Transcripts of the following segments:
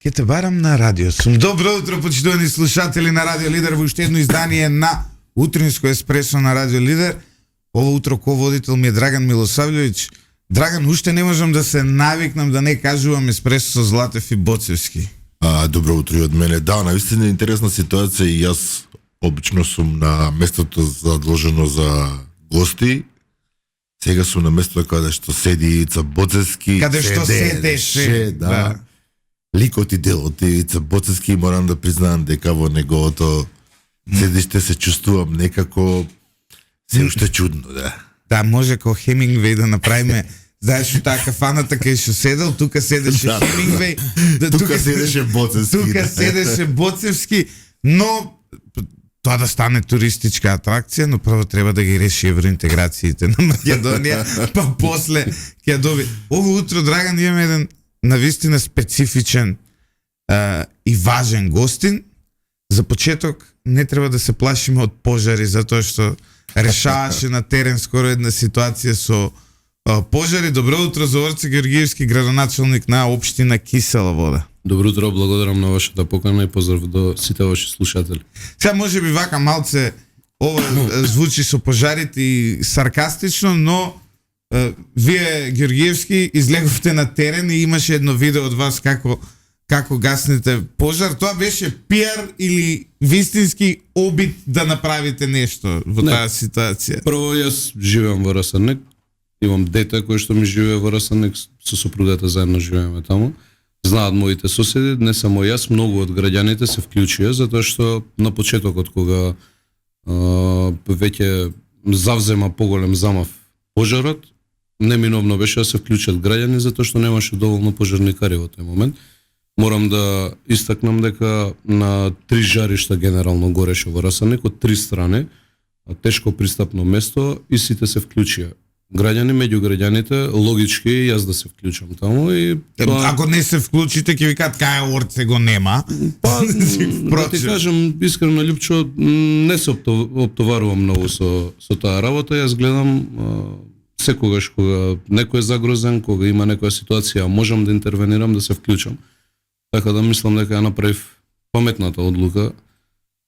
Ке те барам на радио сум. Добро утро, почитувани слушатели на Радио Лидер, во уште едно издание на Утринско еспресо на Радио Лидер. Ово утро ко-водител ми е Драган Милосављовиќ. Драган, уште не можам да се навикнам да не кажувам еспресо со Златев и Боцевски. Добро утро и од мене. Да, наистина интересна ситуација и јас обично сум на местото задолжено за гости. Сега сум на местото каде што седи Ица Боцевски. Каде што седеше, да. Ликот и делот Ица Боцевски, морам да признаам дека во неговото седиште се чувствувам некако се уште чудно, да. Да, може ко Хемингвей да направиме. Знаеш, таа кафаната кај што седел, тука седеше Хемингвей, тука седеше Боцевски. Тука седеше Боцевски, но тоа да стане туристичка атракција, но прво треба да ги реши евроинтеграциите на Македонија, па после ќе доби. Ово утро, Драган, имаме еден навистина специфичен и важен гостин. За почеток не треба да се плашиме од пожари, затоа што решаваше на терен скоро една ситуација со пожари. Добро утро, Зорце Георгиевски, градоначалник на општина Кисела Вода. Добро утро, благодарам на вашата покана и поздрав до сите ваши слушатели. Сега може би вака малце ова звучи со пожарите и саркастично, но вие, Георгиевски, излеговте на терен и имаше едно видео од вас како гаснете пожар. Тоа беше пиар или вистински обид да направите нешто во таа ситуација? Прво, јас живеам во Расарник. Имам дете кој што ми живее во Расарник, со сопругата заедно живееме таму. Знаат моите соседи, не само јас, многу од граѓаните се вклучија, затоа што на почетокот кога веќе завзема поголем замав пожарот, неминовно беше да се вклучат граѓани, затоа што немаше доволно пожарникари во тој момент. Морам да истакнам дека на 3 жаришта генерално гореше во Расарник од 3 страни, тешко пристапно место и сите се вклучија. Граѓани, меѓу граѓаните, логички јас да се вклучам таму и тоа... Ако не се вклучите, ќе ви кажат кај Орце го нема. Па, да ти кажам искрено, Љупчо, не се оптоварувам многу со таа работа. Јас гледам секогаш кога некој е загрозен, кога има некоја ситуација, можам да интервенирам, да се вклучам. Така да мислам дека ја направив паметната одлука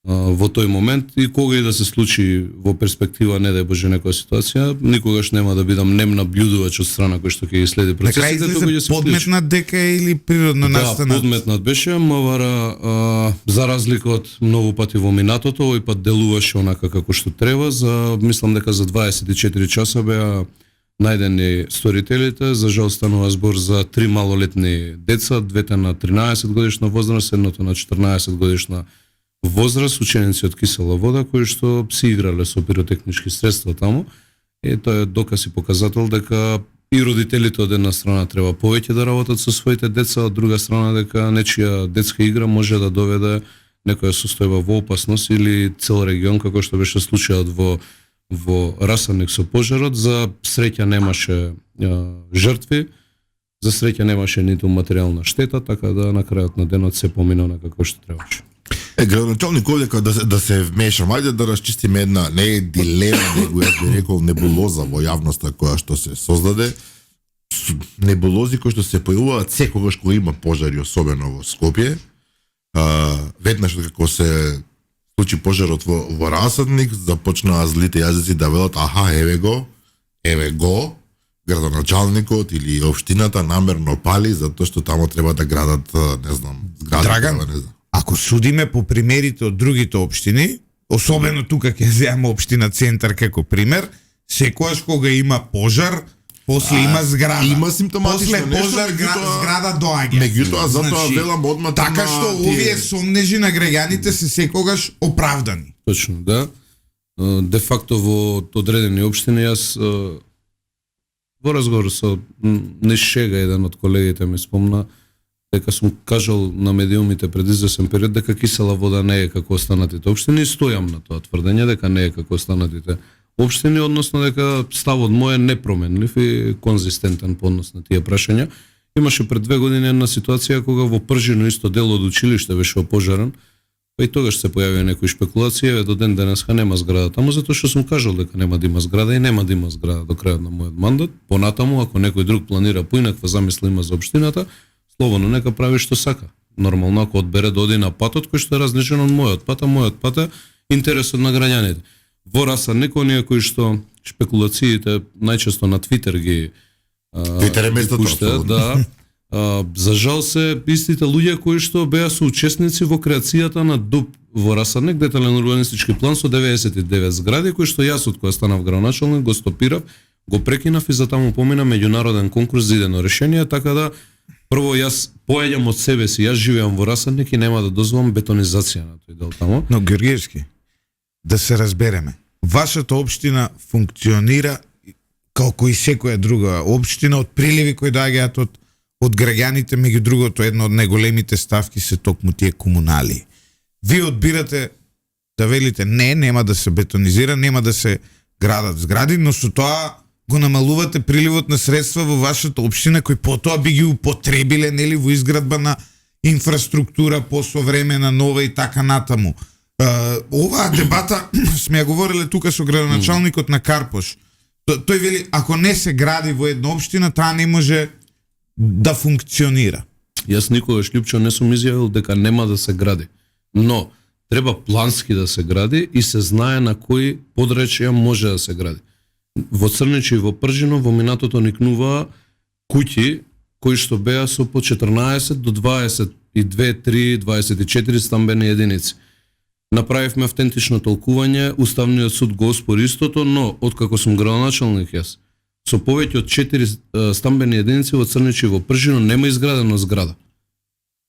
во тој момент и кога и да се случи во перспектива, не дај Боже, некоја ситуација, никогаш нема да бидам нем наблюдувач од страна кој што ќе ги следи процесите. Така подметнат дека или природно настанат? Да, подметнат беше, мавара за разлика од многу пати во минатото, овој пат делуваше онака како што треба. Мислам дека за 24 часа беа најдени сторителите. За жал станува збор за 3 малолетни деца, двете на 13 годишна возраст, едното на 14 годишна возраст, ученици од Кисела Вода, кои што си играле со пиротехнички средства таму. И тоа е доказ и показател дека и родителите од една страна треба повеќе да работат со своите деца, од друга страна дека нечија детска игра може да доведе некоја состојба во опасност или цел регион, како што беше случајот во Расарник со пожарот. За среќа немаше жртви, за среќа немаше ниту материјална штета, така да на крајот на денот се помина на како што требаше. Градоначалник овдека да се вмешам, ајде да расчистиме една не е дилема, него јас би рекол небулоза во јавноста која што се создаде. Небулози кои што се појавуваат секогаш кога има пожари, особено во Скопје. Веднаш како се случи пожарот во Расарник, започнаа злите јазици да велат еве го, градоначалникот или општината намерно пали затоа што таму треба да градат, не знам, згради. Драган, ако судиме по примерите од другите општини, особено тука ќе земаме општина Центар како пример, секогаш кога има пожар, после има зграда. Има симптоматично после пожар, зграда доаѓа. Меѓутоа, затоа велам одма така што овие сомнежи на граѓаните се секогаш оправдани. Точно, да. Де факто во одредени општини јас во разговор со нешега еден од колегите ми спомна дека сум кажал на медиумите пред извесен период дека Кисела Вода не е како останатите општини и стојам на тоа тврдење дека не е како останатите општини, односно дека ставот мој е непроменлив и конзистентен по однос на тие прашања. Имаше пред 2 години една ситуација кога во Пржино исто дел од училиште беше опожарен, па и тогаш се појавија некои шпекулации, до ден денеска нема зграда таму, затоа што сум кажал дека нема да има зграда и нема да има зграда до крајот на мојот мандат. Понатаму, ако некој друг планира поинаква замисла има за општината, слободно нека прави што сака. нормално ако одбере да оди на патот кој што е различен од мојот пат, а мојот пат е интересот на граѓаните. Во Расарник оние кои што шпекулациите најчесто на Твитер ги Твитер е местото, пуштаат, да. За жал се истите луѓе кои што беа соучесници во креацијата на ДУП во Расарник, детален урбанистички план со 99 згради, кои што јас од која станав градоначалник го стопирав, го прекинав и затаму помина меѓународен конкурс за идено решение, така да прво јас поеѓам од себе си, јас живеам во Расарник и нема да дозволам бетонизација на тој дел таму. Но Георгиевски, да се разбереме. Вашата општина функционира како и секоја друга општина од приливи кои доаѓаат од граѓаните, меѓу другото едно од најголемите ставки се токму тие комунали. Вие одбирате да велите не, нема да се бетонизира, нема да се градат згради, но со тоа го намалувате приливот на средства во вашата општина кои потоа би ги употребиле нели во изградба на инфраструктура посовремена, нова и така натаму. Оваа дебата сме ја говореле тука со градоначалникот на Карпош. Тој вели ако не се гради во една општина, таа не може да функционира. Јас никогаш Лјупчо не сум изјавил дека нема да се гради. Но треба плански да се гради и се знае на кои подречја може да се гради. Во Црничи и во Пржино во минатото никнуваа куќи кои што беа со по 14 до 22, 3, 24 стамбени единици. Направивме автентично толкување, Уставниот суд го оспори истото, но откако сум градоначалник јас, со повеќе од 4 стамбени единици во Црничи и во Пржино нема изградена зграда.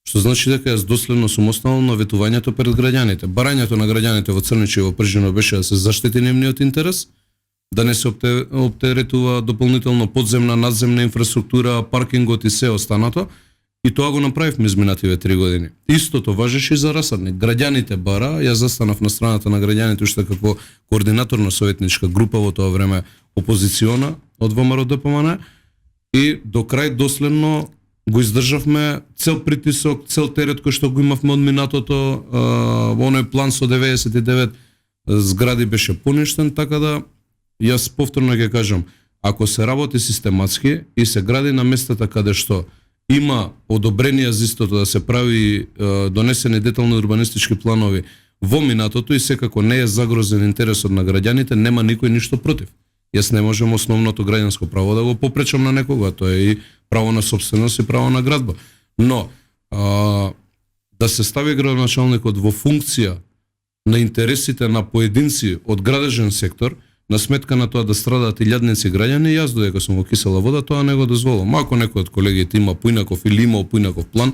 Што значи дека јас доследно сум останал на ветувањето пред граѓаните. Барањето на граѓаните во Црничи и во Пржино беше да се заштити нивниот интерес, да не се оптеретува дополнително подземна, надземна инфраструктура, паркингот и се останато, и тоа го направивме изминативе 3 години. Истото важеше и за Расарник. Граѓаните бара, јас застанав на страната на граѓаните уште како координатор на советничка група во тоа време опозициона од ВМРО ДПМН и до крај доследно го издржавме цел притисок, цел терет кој што го имавме од минатото, оној план со 99 згради беше поништен, така да јас повторно ќе кажам, ако се работи систематски и се гради на местата каде што има одобренија за истото да се прави донесени детални урбанистички планови во минатото и секако не е загрозен интересот на граѓаните, нема никој ништо против. Јас не можам основното граѓанско право да го попречам на некога, тоа е и право на собственост и право на градба. Но да се стави градоначалникот во функција на интересите на поединци од градежен сектор, на сметка на тоа да страдаат илјадници граѓани, јас додека сум во кисела вода, тоа не го дозволам. Ако некој од колегите има поинаков или имал поинаков план,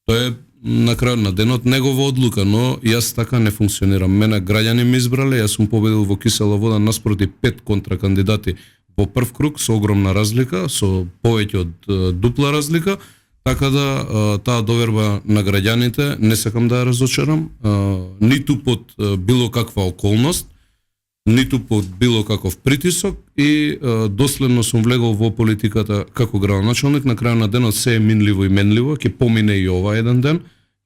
тоа е на крајот на денот негова одлука, но јас така не функционирам. Мене граѓани ме избрале, јас сум победил во кисела вода наспроти 5 контракандидати во прв круг со огромна разлика, со повеќе од дупла разлика, така да таа доверба на граѓаните не сакам да ја разочарам, ниту под било каква околност, ниту под било каков притисок и доследно сум влегол во политиката како градоначалник. На крајот на денот се е минливо и менливо, ќе помине и ова еден ден.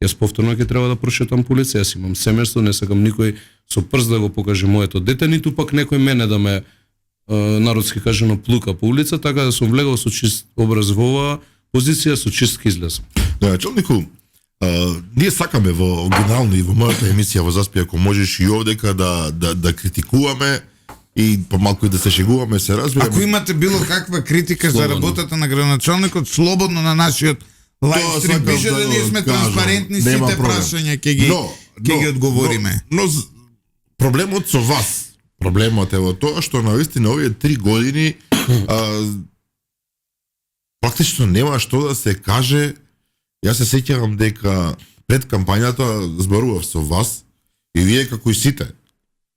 Јас повторно ќе треба да прошетам по улица, јас имам семејство, не сакам никој со прст да го покаже моето дете, ниту пак некој мене да ме народски кажано плука по улица, така да сум влегол со чист образ во оваа позиција, со чист излез. Да, Челнику, ние сакаме во оригинално и во мојата емисија во Заспи, ако можеш и овдека да критикуваме и помалку и да се шегуваме, се разбираме. Ако имате било каква критика за работата на градоначалникот, слободно на нашиот лайвстрим пише да ние сме транспарентни, сите прашања ќе ги одговориме. Но проблемот со вас, проблемот е во тоа што навистина овие 3 години практично нема што да се каже. Јас се сеќавам дека пред кампањата зборував со вас и вие како и сите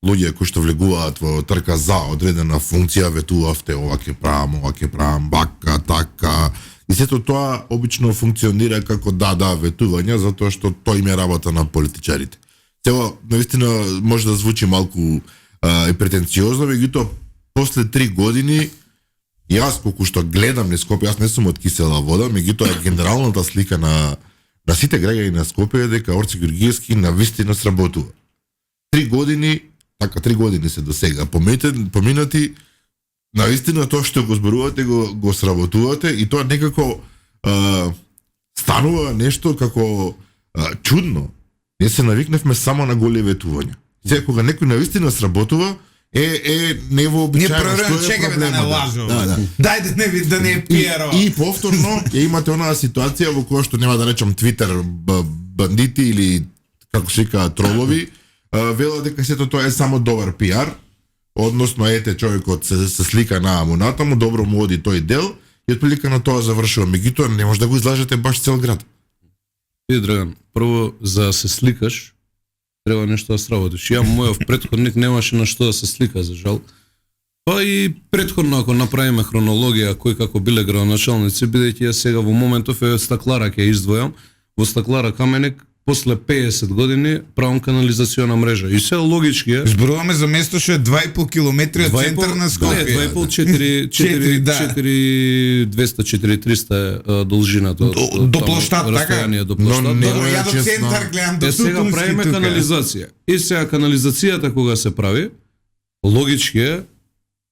луѓе кои што влегуваат во трка за одредена функција ветувавте ова ќе правам, бака, така. И сето тоа обично функционира како да ветување, затоа што тој им е работа на политичарите. Сега, навистина, може да звучи малку и претенциозно, меѓутоа после 3 години јас колку што гледам на Скопје, јас не сум од кисела вода, меѓутоа генералната слика на сите граѓани на Скопје е дека Орце Георгиевски навистина сработува. 3 години, така 3 години се до сега поминати, навистина тоа што го зборувате го сработувате и тоа некако станува нешто како чудно. Ние се навикнавме само на голи ветувања. Сега кога некој навистина сработува, невообичаено. Ние проверувам, чекаме да не лажуваме. Дајде да не е пиеро. И повторно ќе имате онаа ситуација во која што нема да речам Твитер бандити или како се вика тролови, велат дека сето тоа е само добар пиар, односно ете човекот се слика на амуната му, добро му оди тој дел и отприлика на тоа завршува. Меѓутоа не може да го излажете баш цел град. И Драган, прво за да се сликаш треба нешто да сработиш. Ја мојов претходник немаше на што да се слика, за жал. Па и претходно ако направиме хронологија кои како биле градоначалници, бидејќи ја сега во моментов е Стаклара ќе издвојам, во Стаклара Каменек после 50 години правам канализациона мрежа. И се логички е. Зборуваме за место што е 2,5 километри од центар на Скопје. 2,5 4 должината. До площад, така? До площад. Но Ја до центар гледам до сега Тутунски правиме тука. канализација. И сега канализацијата кога се прави, логички е,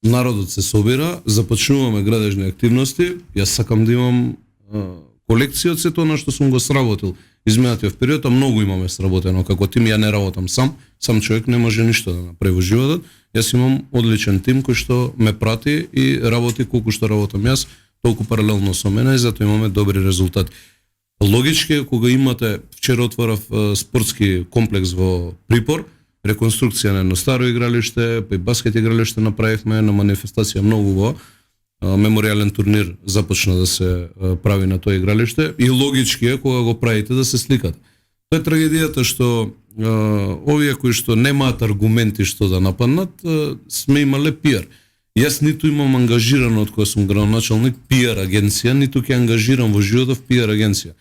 народот се собира, започнуваме градежни активности, јас сакам да имам колекција од сето на што сум го сработил изминатиот период, а многу имаме сработено, како тим ја не работам сам човек не може ништо да направи во животот. Јас имам одличен тим кој што ме прати и работи колку што работам јас, толку паралелно со мене и затоа имаме добри резултати. Логички е кога имате, вчера отворав спортски комплекс во Припор, реконструкција на едно старо игралиште, па и баскет игралиште направивме, на манифестација многу во меморијален турнир започна да се прави на тоа игралиште и логички е кога го правите да се сликате. Тоа е трагедијата што овие кои што немаат аргументи што да нападнат, сме имале пиар. Јас ниту имам ангажирано од кога сум градоначалник пиар агенција, ниту ќе ангажирам во животот пиар агенција.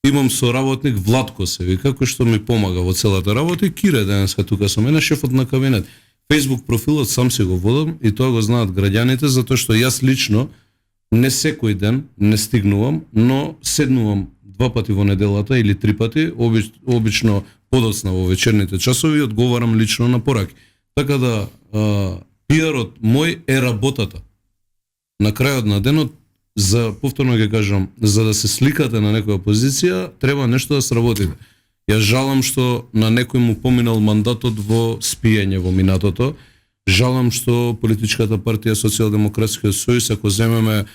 Имам соработник Владко се вика, кој што ми помага во целата работа и Кире денеска тука со мене, шефот на кабинет. Facebook профилот сам си го водам и тоа го знаат граѓаните, затоа што јас лично не секој ден не стигнувам, но седнувам 2 пати во неделата или 3 пати, обично подоцна во вечерните часови и одговарам лично на пораки. Така да пиарот мој е работата. На крајот на денот, за повторно ќе кажам, за да се сликате на некоја позиција, треба нешто да сработите. Јас жалам што на некој му поминал мандатот во спиење во минатото. Жалам што политичката партија Социјалдемократскиот сојуз, ако земеме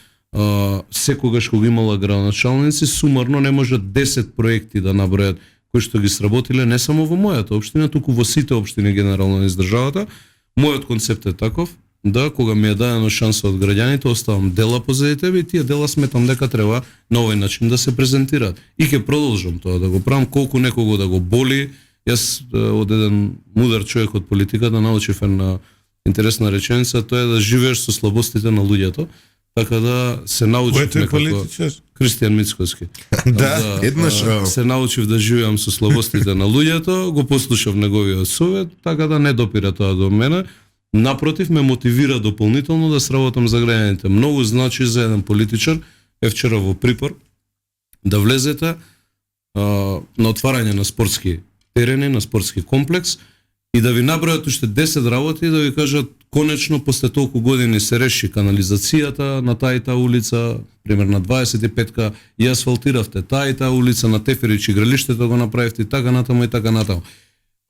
секогаш кога имала градоначалници, сумарно не може 10 проекти да набројат кои што ги сработиле не само во мојата општина, туку во сите општини генерално низ државата. Мојот концепт е таков да кога ми е дадено шанса од граѓаните, оставам дела позади тебе и тие дела сметам дека треба на овој начин да се презентираат. И ќе продолжам тоа да го правам колку некого да го боли. Јас од еден мудар човек од политиката научив една интересна реченица, тоа е да живееш со слабостите на луѓето, така да се научив некако Кристијан Мицкоски. Да, еднаш се научив да живеам со слабостите на луѓето, го послушав неговиот совет, така да не допира тоа до мене. Напротив, ме мотивира дополнително да сработам за граѓаните. Многу значи за еден политичар, вчера во Припор, да влезете на отварање на спортски терени, на спортски комплекс и да ви набројат уште 10 работи и да ви кажат конечно после толку години се реши канализацијата на таа и таа улица, пример на 25-ка, и асфалтиравте таа и таа улица, на Теферич игралиштето го направивте и така натаму и така натаму.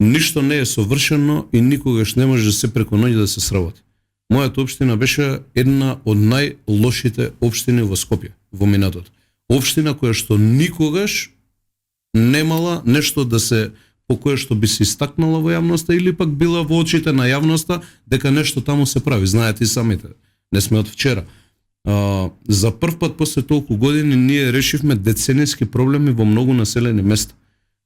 Ништо не е совршено и никогаш не може да се преку ноќ да се сработи. Мојата општина беше една од најлошите општини во Скопје во минатото. Општина која што никогаш немала нешто да се по кое што би се истакнала во јавноста или пак била во очите на јавноста дека нешто таму се прави. Знаете и самите. Не сме од вчера. За прв пат после толку години ние решивме деценијски проблеми во многу населени места.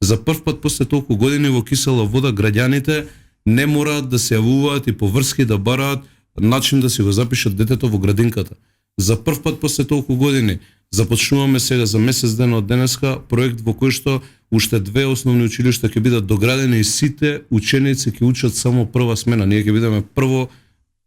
За прв пат после толку години во кисела вода граѓаните не мораат да се јавуваат и поврски да бараат начин да си го запишат детето во градинката. За прв пат после толку години започнуваме сега за месец ден од денеска проект во кој што уште 2 основни училишта ќе бидат доградени и сите ученици ќе учат само прва смена. Ние ќе бидеме прва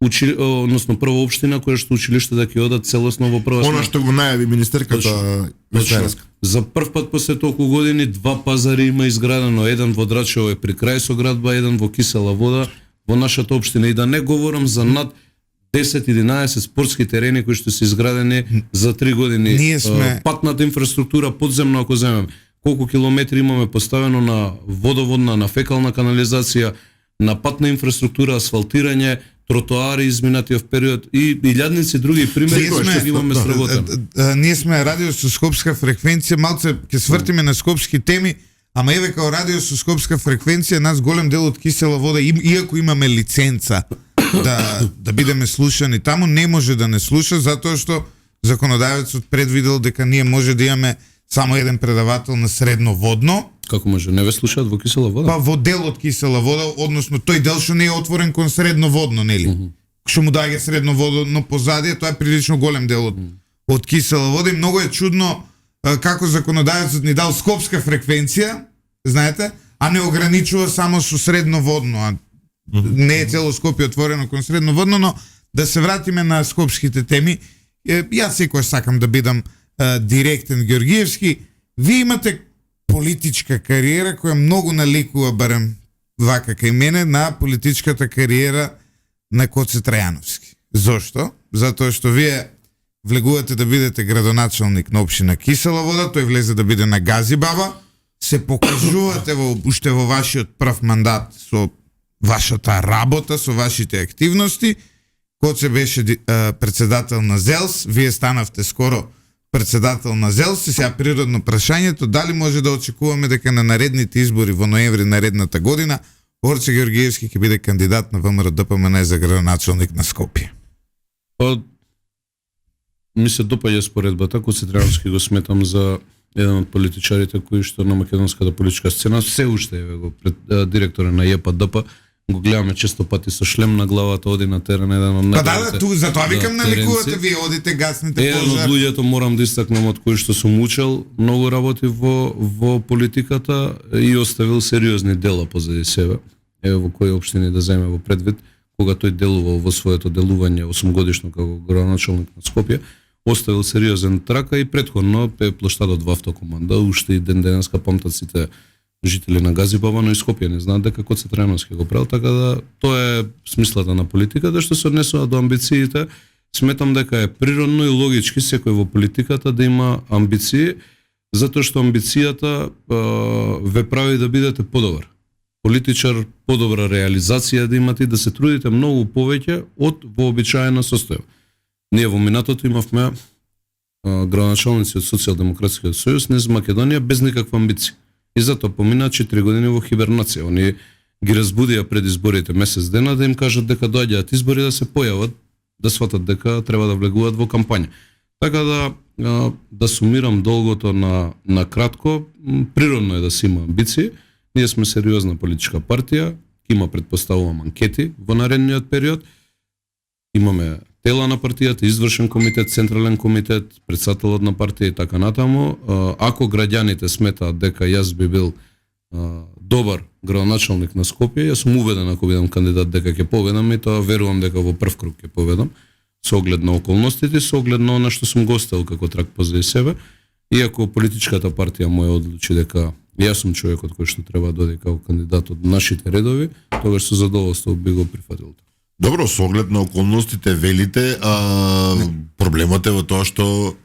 општина која што училиштата ќе одат целосно во прва смена. Она што го најави министерката Веселинска. За прв пат после толку години 2 пазари има изградено, еден во Драчево е при крај со градба, еден во Кисела вода во нашата општина. И да не говорам за над 10-11 спортски терени кои што се изградени за 3 години. Ние сме- Патната инфраструктура подземно ако земеме. Колку километри имаме поставено на водоводна, на фекална канализација, на патна инфраструктура, асфалтирање, тротоари изминатиот период и илјадници други примери Ние кои сме- што ги имаме сработено. Ние сме радио со скопска фреквенција, малце ќе свртиме на скопски теми, ама еве као радио со скопска фреквенција, нас голем дел од кисела вода, иако имаме лиценца да бидеме слушани таму, не може да не слуша, затоа што законодавецот предвидел дека ние може да имаме само еден предавател на средноводно, Како може? Не ве слушаат во кисела вода? па во дел од кисела вода, односно тој дел што не е отворен кон средноводно, нели? Што му даѓа средноводно позадие, тоа е прилично голем дел од кисела вода и многу е чудно како законодавецот ни дал скопска фреквенција, знаете, а не ограничува само со средноводно, а не е цело Скопје отворено кон средноводно, но да се вратиме на скопските теми. Јас секој сакам да бидам директен Георгиевски. Вие имате политичка кариера која многу наликува, барем вака кај мене, на политичката кариера на Коце Трајановски. Зошто? Затоа што вие влегувате да бидете градоначалник на општина Кисела вода, тој влезе да биде на Газибаба, се покажувате уште во вашиот прв мандат со вашата работа, со вашите активности. Коце беше председател на ЗЕЛС, вие станавте скоро председател на ЗЕЛС и сега природно прашањето дали може да очекуваме дека на наредните избори во ноември наредната година Орце Георгиевски ќе биде кандидат на ВМРО ДПМН за градоначалник на Скопје. Па, ми се допаѓа споредбата, Коце Трајановски го сметам за еден од политичарите кои што на македонската политичка сцена се уште е го директор на ЈПДП, го гледаме често пати со шлем на главата, оди на терен, еден од Па да, ту затоа викам наликувате, вие одите, гасните Еден од пожар. луѓето морам да истакнам од кои што сум учел, многу работи во политиката и оставил сериозни дела позади себе. Еве во кои општини да земе во предвид, кога тој делувал во своето делување 8 годишно како градоначалник на Скопје, оставил сериозен трака и претходно пе плоштадот во автокоманда, уште и ден денеска памтат сите жители на Газибаба, но и Скопје не знаат дека Коце Трајановски го правил, така да тоа е смислата на политиката, што се однесува до амбициите. Сметам дека е природно и логички секој во политиката да има амбиции, затоа што амбицијата ве прави да бидете подобар политичар, подобра реализација да имате и да се трудите многу повеќе од вообичаена состојба. Ние во минатото имавме градоначалници од Социјалдемократскиот сојуз низ Македонија без никаква амбиција. И затоа помина 4 години во хибернација. Они ги разбудија пред изборите месец дена да им кажат дека доаѓаат избори да се појават, да сватат дека треба да влегуваат во кампања. Така да сумирам долгото на кратко, природно е да се има амбиции. Ние сме сериозна политичка партија, има предпоставувам анкети во наредниот период. Имаме тела на партијата, извршен комитет, централен комитет, председателот на партија и така натаму. Ако граѓаните сметаат дека јас би бил добар градоначалник на Скопје, јас сум уведен ако бидам кандидат дека ќе победам и тоа верувам дека во прв круг ќе победам. Со оглед на околностите, со оглед на она што сум го оставил како трак позади себе. Иако политичката партија моја одлучи дека јас сум човекот кој што треба да дојде како кандидат од нашите редови, тогаш со задоволство би го прифатил. Добро, со оглед на околностите велите, проблемот е во тоа што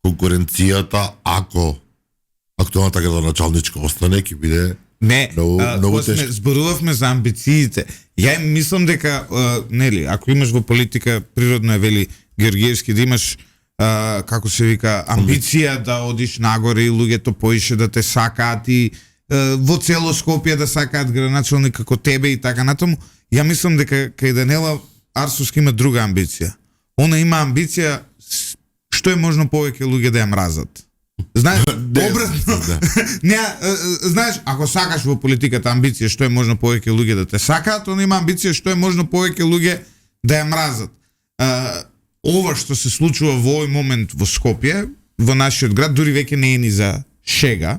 конкуренцијата, ако актуелната градоначалничка остане, ќе биде Не, многу сме тешко. зборувавме за амбициите. Ја мислам дека, нели, ако имаш во политика, природно е, вели Георгиевски, да имаш, како се вика, амбиција да одиш нагоре и луѓето поише да те сакаат и во цело Скопје да сакаат градоначалник како тебе и така натаму. Ја мислам дека кај Данела Арсовски има друга амбиција. Она има амбиција што е можно повеќе луѓе да ја мразат. Знаеш, обратно. Не, знаеш, ако сакаш во политиката амбиција што е можно повеќе луѓе да те сакаат, она има амбиција што е можно повеќе луѓе да ја мразат. Ова што се случува во овој момент во Скопје, во нашиот град, дури веќе не е ни за шега.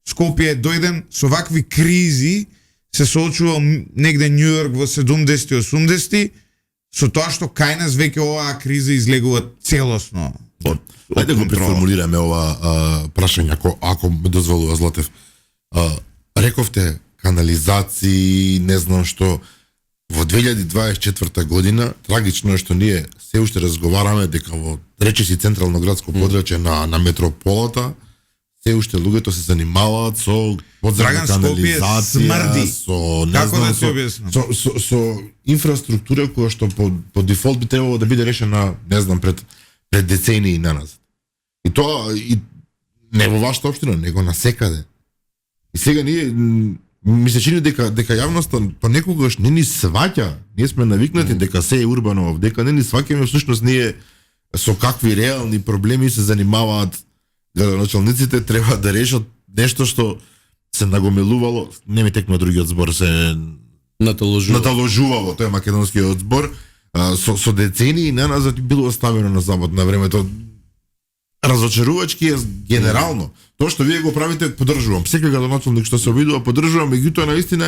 Скопје е дојден со вакви кризи, се соочувал негде Њу Йорк во 70-ти, 80-ти, со тоа што кај нас веќе оваа криза излегува целосно од Ајде го преформулираме ова прашање, ако ме дозволува Златев. Рековте канализации, не знам што, во 2024 година, трагично е што ние се уште разговараме дека во речиси централно градско подрачје на метрополата се уште луѓето се занимаваат со подземна Драган, Скопје канализација, смрди. со не Како знам, да ти објаснам? со инфраструктура која што по дефолт би требало да биде решена, не знам, пред децении наназад. И тоа и не во вашата општина, него насекаде. И сега ние ми се чини дека јавноста понекогаш не ни сваќа. Ние сме навикнати дека се е урбано, дека не ни сваќаме всушност ние со какви реални проблеми се занимаваат градоначалниците, треба да решат нешто што се нагомилувало, не ми текна другиот збор, се наталожувало, тоа е македонскиот збор, со децении наназад било оставено на забот на времето. Разочарувачки е генерално. Тоа што вие го правите, поддржувам. Секој градоначалник што се обидува, поддржувам, меѓутоа наистина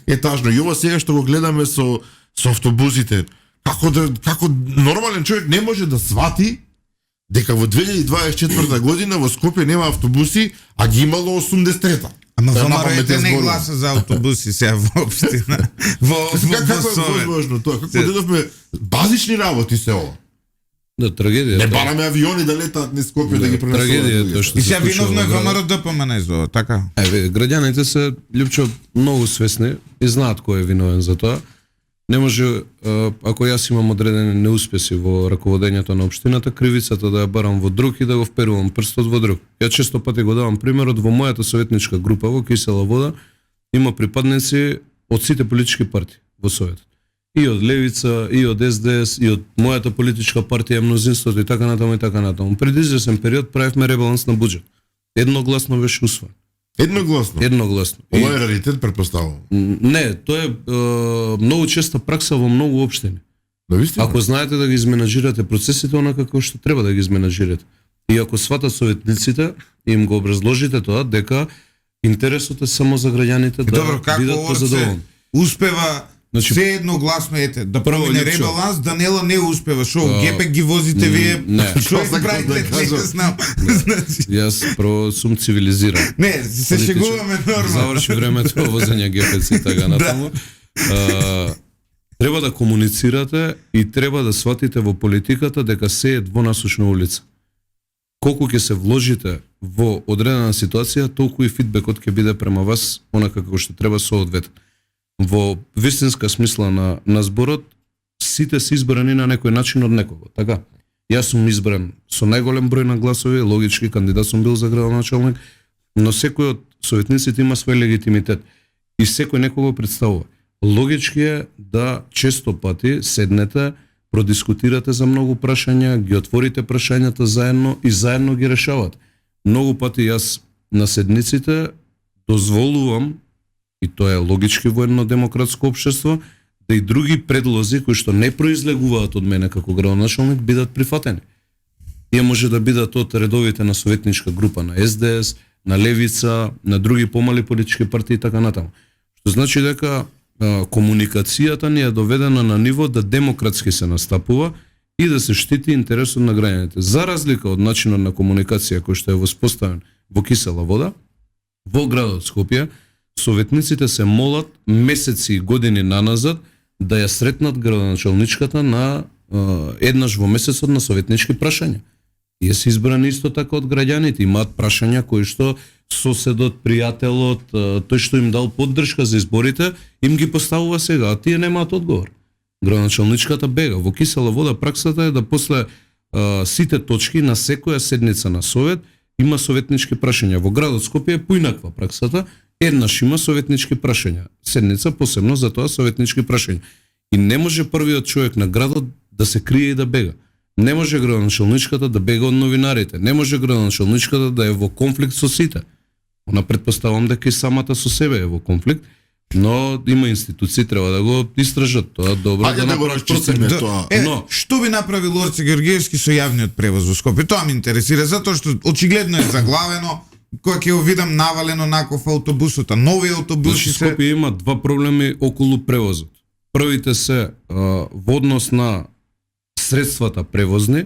е тажно. И ова сега што го гледаме со автобусите, како нормален човек не може да свати дека во 2024 година во Скопје нема автобуси, а ги имало 83-та. Ама ВМРО не гласа за автобуси сега воопштина. Како е возможно тоа? Како дедовме базични работи се ова? Да, трагедија. Не бараме авиони да летаат низ Скопје да ги пренесуваат. Трагедија тоа што И се сега случува виновно е во градот. ВМРО ДПМН за ова, така? Граѓаните се Лјупчо многу свесни и знаат кој е виновен за тоа. Не може, ако јас имам одредени неуспеси во раководењето на општината, кривицата да ја барам во друг и да го вперувам прстот во друг. Ја често пати го давам примерот, во мојата советничка група во Кисела вода има припадници од сите политички партии во советот. И од Левица, и од СДС, и од мојата политичка партија, мнозинството и така натаму и така натаму. Пред извесен период правевме ребаланс на буџет. Едногласно беше усвоен. Едногласно. Едногласно. Ова е раритет, претпоставувам. Не, тоа е многу честа пракса во многу општини. Навистина. Ако знаете да ги изменаџирате процесите онака како што треба да ги изменаџирате. И ако сватат советниците, им го образложите тоа дека интересот е само за граѓаните да Добро, како бидат Орце позадоволни. успева Значи, се едногласно ете да прво, промине Лјупчо, ребаланс, Данела не успева. Шо, Гепек ги возите вие? не. Шо Тоа сакам правите? да Не кажам. знам. Значи, Јас прво сум цивилизиран. не, се шегуваме нормално. Заврши времето возење гефеци и така натаму. Треба да комуницирате и треба да сватите во политиката дека се е двонасочна улица. Колку ќе се вложите во одредена ситуација, толку и фидбекот ќе биде према вас онака како што треба соодветен. Во вистинска смисла на зборот, сите се избрани на некој начин од некого, така? Јас сум избран со најголем број на гласови, логички кандидат сум бил за градоначалник, но секој од советниците има свој легитимитет и секој некого представува. Логички е да често пати седнете, продискутирате за многу прашања, ги отворите прашањата заедно и заедно ги решавате. Многу пати јас на седниците дозволувам, и тоа е логички во едно демократско општество, да и други предлози кои што не произлегуваат од мене како градоначалник бидат прифатени. Тие може да бидат од редовите на советничка група на СДС, на Левица, на други помали политички партии и така натаму. Што значи дека комуникацијата ни е доведена на ниво да демократски се настапува и да се штити интересот на граѓаните. За разлика од начинот на комуникација кој што е воспоставен во Кисела вода, во градот Скопје, советниците се молат месеци и години наназад да ја сретнат градоначалничката на еднаш во месецот на советнички прашања. Тие се избрани исто така од граѓаните, имаат прашања кои што соседот, пријателот, тој што им дал поддршка за изборите, им ги поставува сега, а тие немаат одговор. Градоначалничката бега. Во Кисела вода праксата е да после сите точки на секоја седница на совет има советнички прашања. Во градот Скопје е поинаква праксата, еднаш има советнички прашања. Седница посебно за тоа советнички прашања. И не може првиот човек на градот да се крие и да бега. Не може градоначалничката да бега од новинарите. Не може градоначалничката да е во конфликт со сите. Она предпоставам дека и самата со себе е во конфликт, но има институции треба да го истражат тоа добро. Ајде да го расчистиме Да, тоа. Но- што би направил Орце Георгиевски со јавниот превоз во Скопје? Тоа ме интересира, затоа што очигледно е заглавено, кога ќе го видам навалено наков автобусот, а нови автобуси Значи, Скопје има два проблеми околу превозот. Првите се во однос на средствата превозни,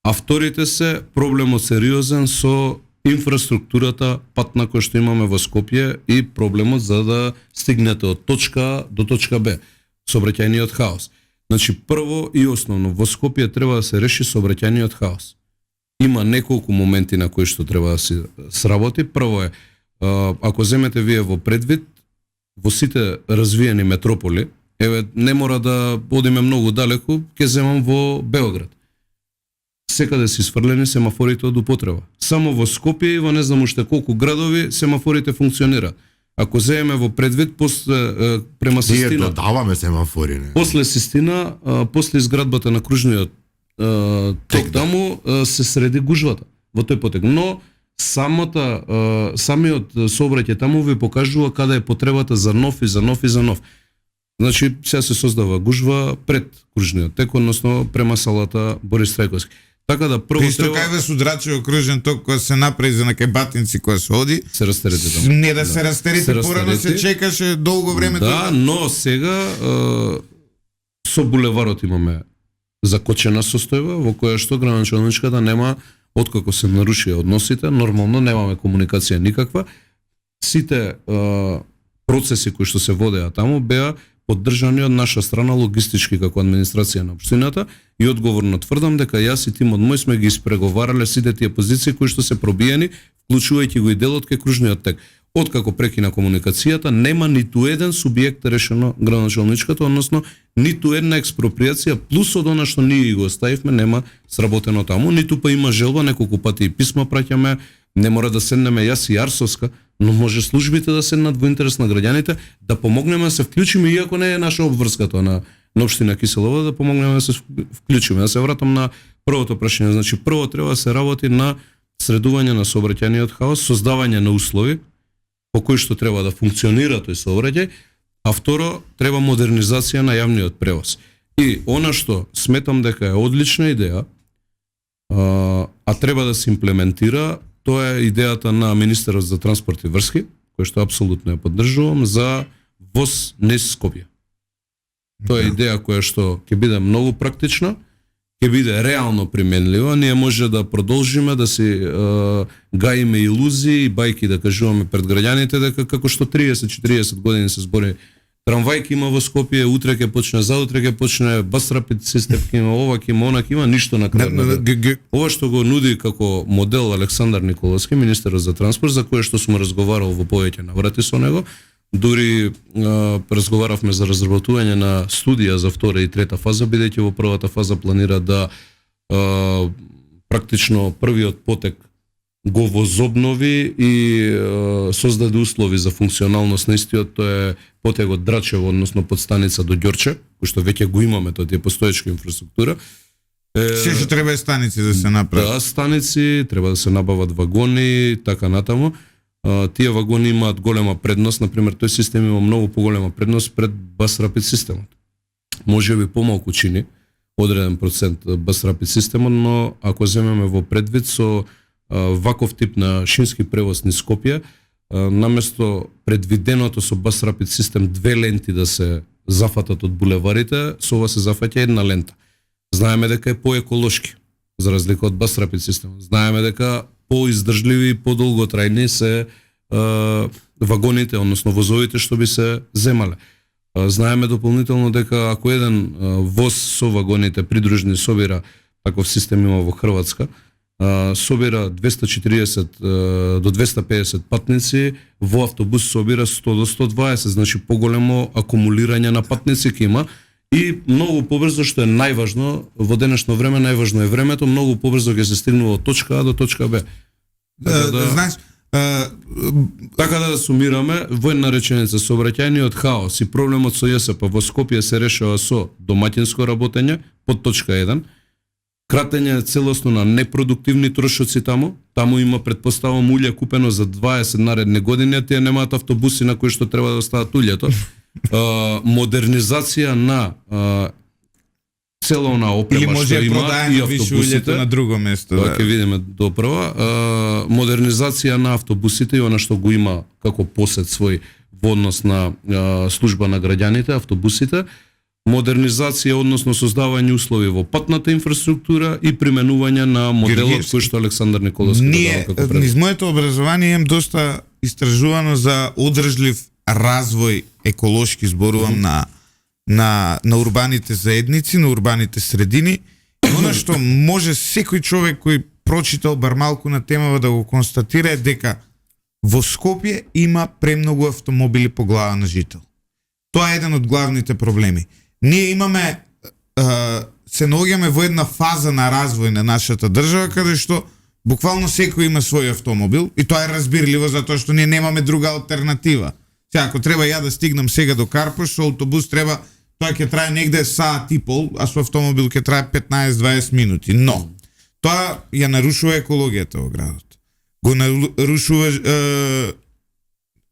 а вторите се проблемот сериозен со инфраструктурата патна која што имаме во Скопје и проблемот за да стигнете од точка А до точка Б. сообраќајниот хаос. Значи, прво и основно, во Скопје треба да се реши сообраќајниот хаос. Има неколку моменти на кои што треба да се сработи. Прво е, ако земете вие во предвид, во сите развиени метрополи, еве, не мора да одиме многу далеку, ќе земам во Београд. Секаде се сврлени семафорите од употреба. Само во Скопје и во не знам уште колку градови семафорите функционираат. Ако земеме во предвид, после према Ние Систина, додаваме семафори, не? после Систина, после изградбата на кружниот ток таму се среди гужвата во тој потек. Но самиот сообраќај таму ви покажува каде е потребата за нов и за нов и за нов. Значи, сега се создава гужва пред кружниот тек, односно према салата Борис Трајковски. Така да прво Исто кај во Судрачев окружен ток кој се направи за некај батинци кој се оди. се растерете таму. Не да се растерите, порано се чекаше долго време. Да, но сега со булеварот имаме закочена состојба во која што градоначалничката нема, откако се нарушија односите, нормално немаме комуникација никаква. Сите процеси кои што се водеа таму беа поддржани од наша страна логистички како администрација на општината и одговорно тврдам дека јас и тимот мој сме ги испреговарале сите тие позиции кои што се пробиени, вклучувајќи го и делот кај кружниот тек. Откако прекина комуникацијата, нема ниту еден субјект решено градоначалничката, односно ниту една експроприација, плюс од она што ние го оставивме, нема сработено таму, ниту па има желба, неколку пати и писма праќаме, не мора да седнеме јас и Арсовска, но може службите да седнат во интерес на граѓаните, да помогнеме да се вклучиме, иако не е наша обврска тоа на општина Киселова, да помогнеме да се вклучиме. Да се вратам на првото прашање, значи прво треба да се работи на средување на сообраќајниот хаос, создавање на услови по кои што треба да функционира тој сообраќај, а второ треба модернизација на јавниот превоз. И она што сметам дека е одлична идеја, а треба да се имплементира, тоа е идејата на министерот за транспорт и врски, кој што апсолутно ја поддржувам, за воз низ Скопје. Тоа е идеја која што ќе биде многу практична, ќе биде реално применлива, ние може да продолжиме да си гаиме илузии и бајки да кажуваме пред граѓаните дека како што 30-40 години се збори трамвај ќе има во Скопје, утре ќе почне, заутре ќе почне, бас рапид систем ќе има, ова ќе има, она ќе има, ништо на крај. Ова што го нуди како модел Александар Николовски, министерот за транспорт, за кое што сум разговарал во повеќе наврати со него, дури разговаравме за разработување на студија за втора и трета фаза, бидејќи во првата фаза планира да практично првиот потек го возобнови и создаде услови за функционалност на истиот, тоа е потегот Драчево, односно подстаница до Ѓорче, кој што веќе го имаме, тоа е постоечка инфраструктура. Се што треба е станици да се направат. Да, станици, треба да се набават вагони, така натаму. Тие вагони имаат голема предност, например, тој систем има многу поголема предност пред бас рапид системот. Може би помалку чини одреден процент бас рапид системот, но ако земеме во предвид со ваков тип на шински превоз низ Скопје, наместо предвиденото со бас рапид систем 2 ленти да се зафатат од булеварите, со ова се зафаќа една лента. Знаеме дека е поеколошки, за разлика од бас рапид систем. Знаеме дека поиздржливи и подолготрајни се вагоните, односно возовите што би се земале. Знаеме дополнително дека ако еден воз со вагоните придружни собира, таков систем има во Хрватска, собира 240 до 250 патници, во автобус собира 100 до 120, значи поголемо акумулирање на патници ќе има и многу побрзо, што е најважно, во денешно време најважно е времето, многу побрзо ќе се стигнува од точка А до точка Б. Знаеш, така да сумираме, во една реченица, сообраќајниот хаос и проблемот со ЈСП во Скопје се решава со домаќинско работење, под точка 1, кратење целосно на непродуктивни трошоци таму има предпоставам улје купено за 20 наредни години, а тие немаат автобуси на кои што треба да остават улјето. Модернизација на цела она опрема што има и автобусите на друго место. Тоа ќе видиме доправа. Модернизација на автобусите и она што го има како посет свој во однос на служба на граѓаните, автобусите, модернизација, односно создавање услови во патната инфраструктура и применување на моделот кој што Александар Николовски дава како пред. Низ моето образование имам доста истражувано за одржлив развој, еколошки зборувам, на на урбаните заедници, на урбаните средини. И оно што може секој човек кој прочитал бар малку на темава да го констатира е дека во Скопје има премногу автомобили по глава на жител. Тоа е еден од главните проблеми. Ние имаме се наоѓаме во една фаза на развој на нашата држава каде што буквално секој има свој автомобил и тоа е разбирливо затоа што ние немаме друга алтернатива. Сега ако треба ја да стигнам сега до Карпош, со автобус треба, тоа ќе трае негде саат и пол, а со автомобил ќе трае 15-20 минути. Но тоа ја нарушува екологијата во градот. Го нарушува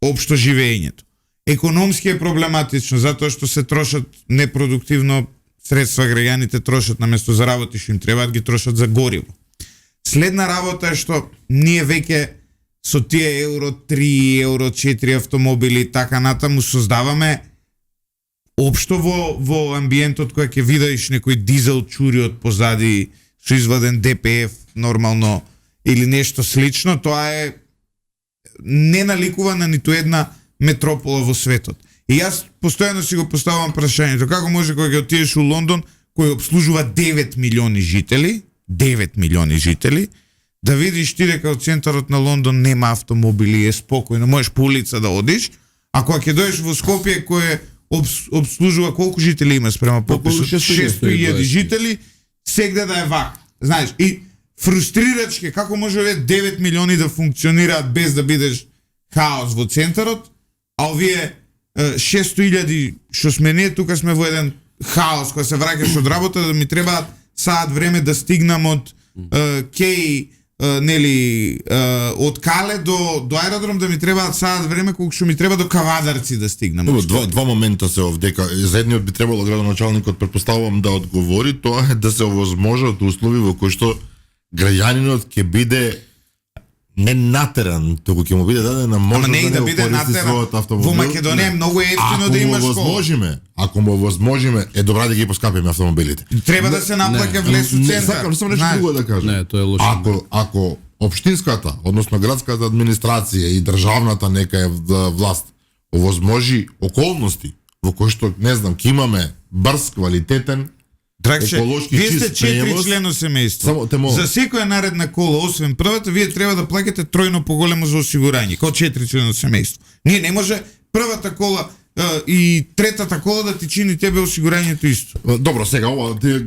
општо живеењето. Економски е проблематично затоа што се трошат непродуктивно средства, граѓаните трошат на место за работи што им треба да ги трошат за гориво. Следна работа е што ние веќе со тие евро 3, евро 4 автомобили и така натаму создаваме општо во амбиентот кој ќе видиш некој дизел чури од позади со изваден ДПФ нормално или нешто слично, тоа е не наликува на ниту една метропола во светот. И јас постојано си го поставам прашањето како може кога ќе отидеш у Лондон кој обслужува 9 милиони жители, да видиш ти дека од центарот на Лондон нема автомобили, е спокојно, можеш по улица да одиш, а кога ќе дојдеш во Скопје кој обслужува колку жители има спрема пописот? 600.000 жители, сегде да е вака. Знаеш, и фрустрирачки како може овие 9 милиони да функционираат без да бидеш хаос во центарот, а овие 600.000 што сме ние тука сме во еден хаос кога се враќаш од работа да ми требаат саат време да стигнам од Кеј од Кале до аеродром да ми требаат саат време колку што ми треба до Кавадарци да стигнам. Два момента се овдека. За едниот би требало градоначалникот претпоставувам да одговори, тоа е да се овозможат услови во кои што граѓанинот ќе биде не натеран, туку ќе му биде дадена можност да не користи својот автомобил. Во Македонија е многу ефтино да имаш кола. Ако му возможиме, е добра да ги поскапиме автомобилите. Треба да се наплаќа влез у центар. Сакам само нешто друго да кажам. Не, тоа е лошо. Ако општинската, односно градската администрација и државната нека е власт овозможи околности во кои што не знам, ќе имаме брз, квалитетен, Драгче, еколошки вие чист сте 4 превоз, члено семејство. За секоја наредна кола, освен првата, вие треба да плаќате тројно поголемо за осигурање, како 4 члено семејство. Ние не може првата кола и третата кола да ти чини тебе осигурањето исто. Добро, сега ова ти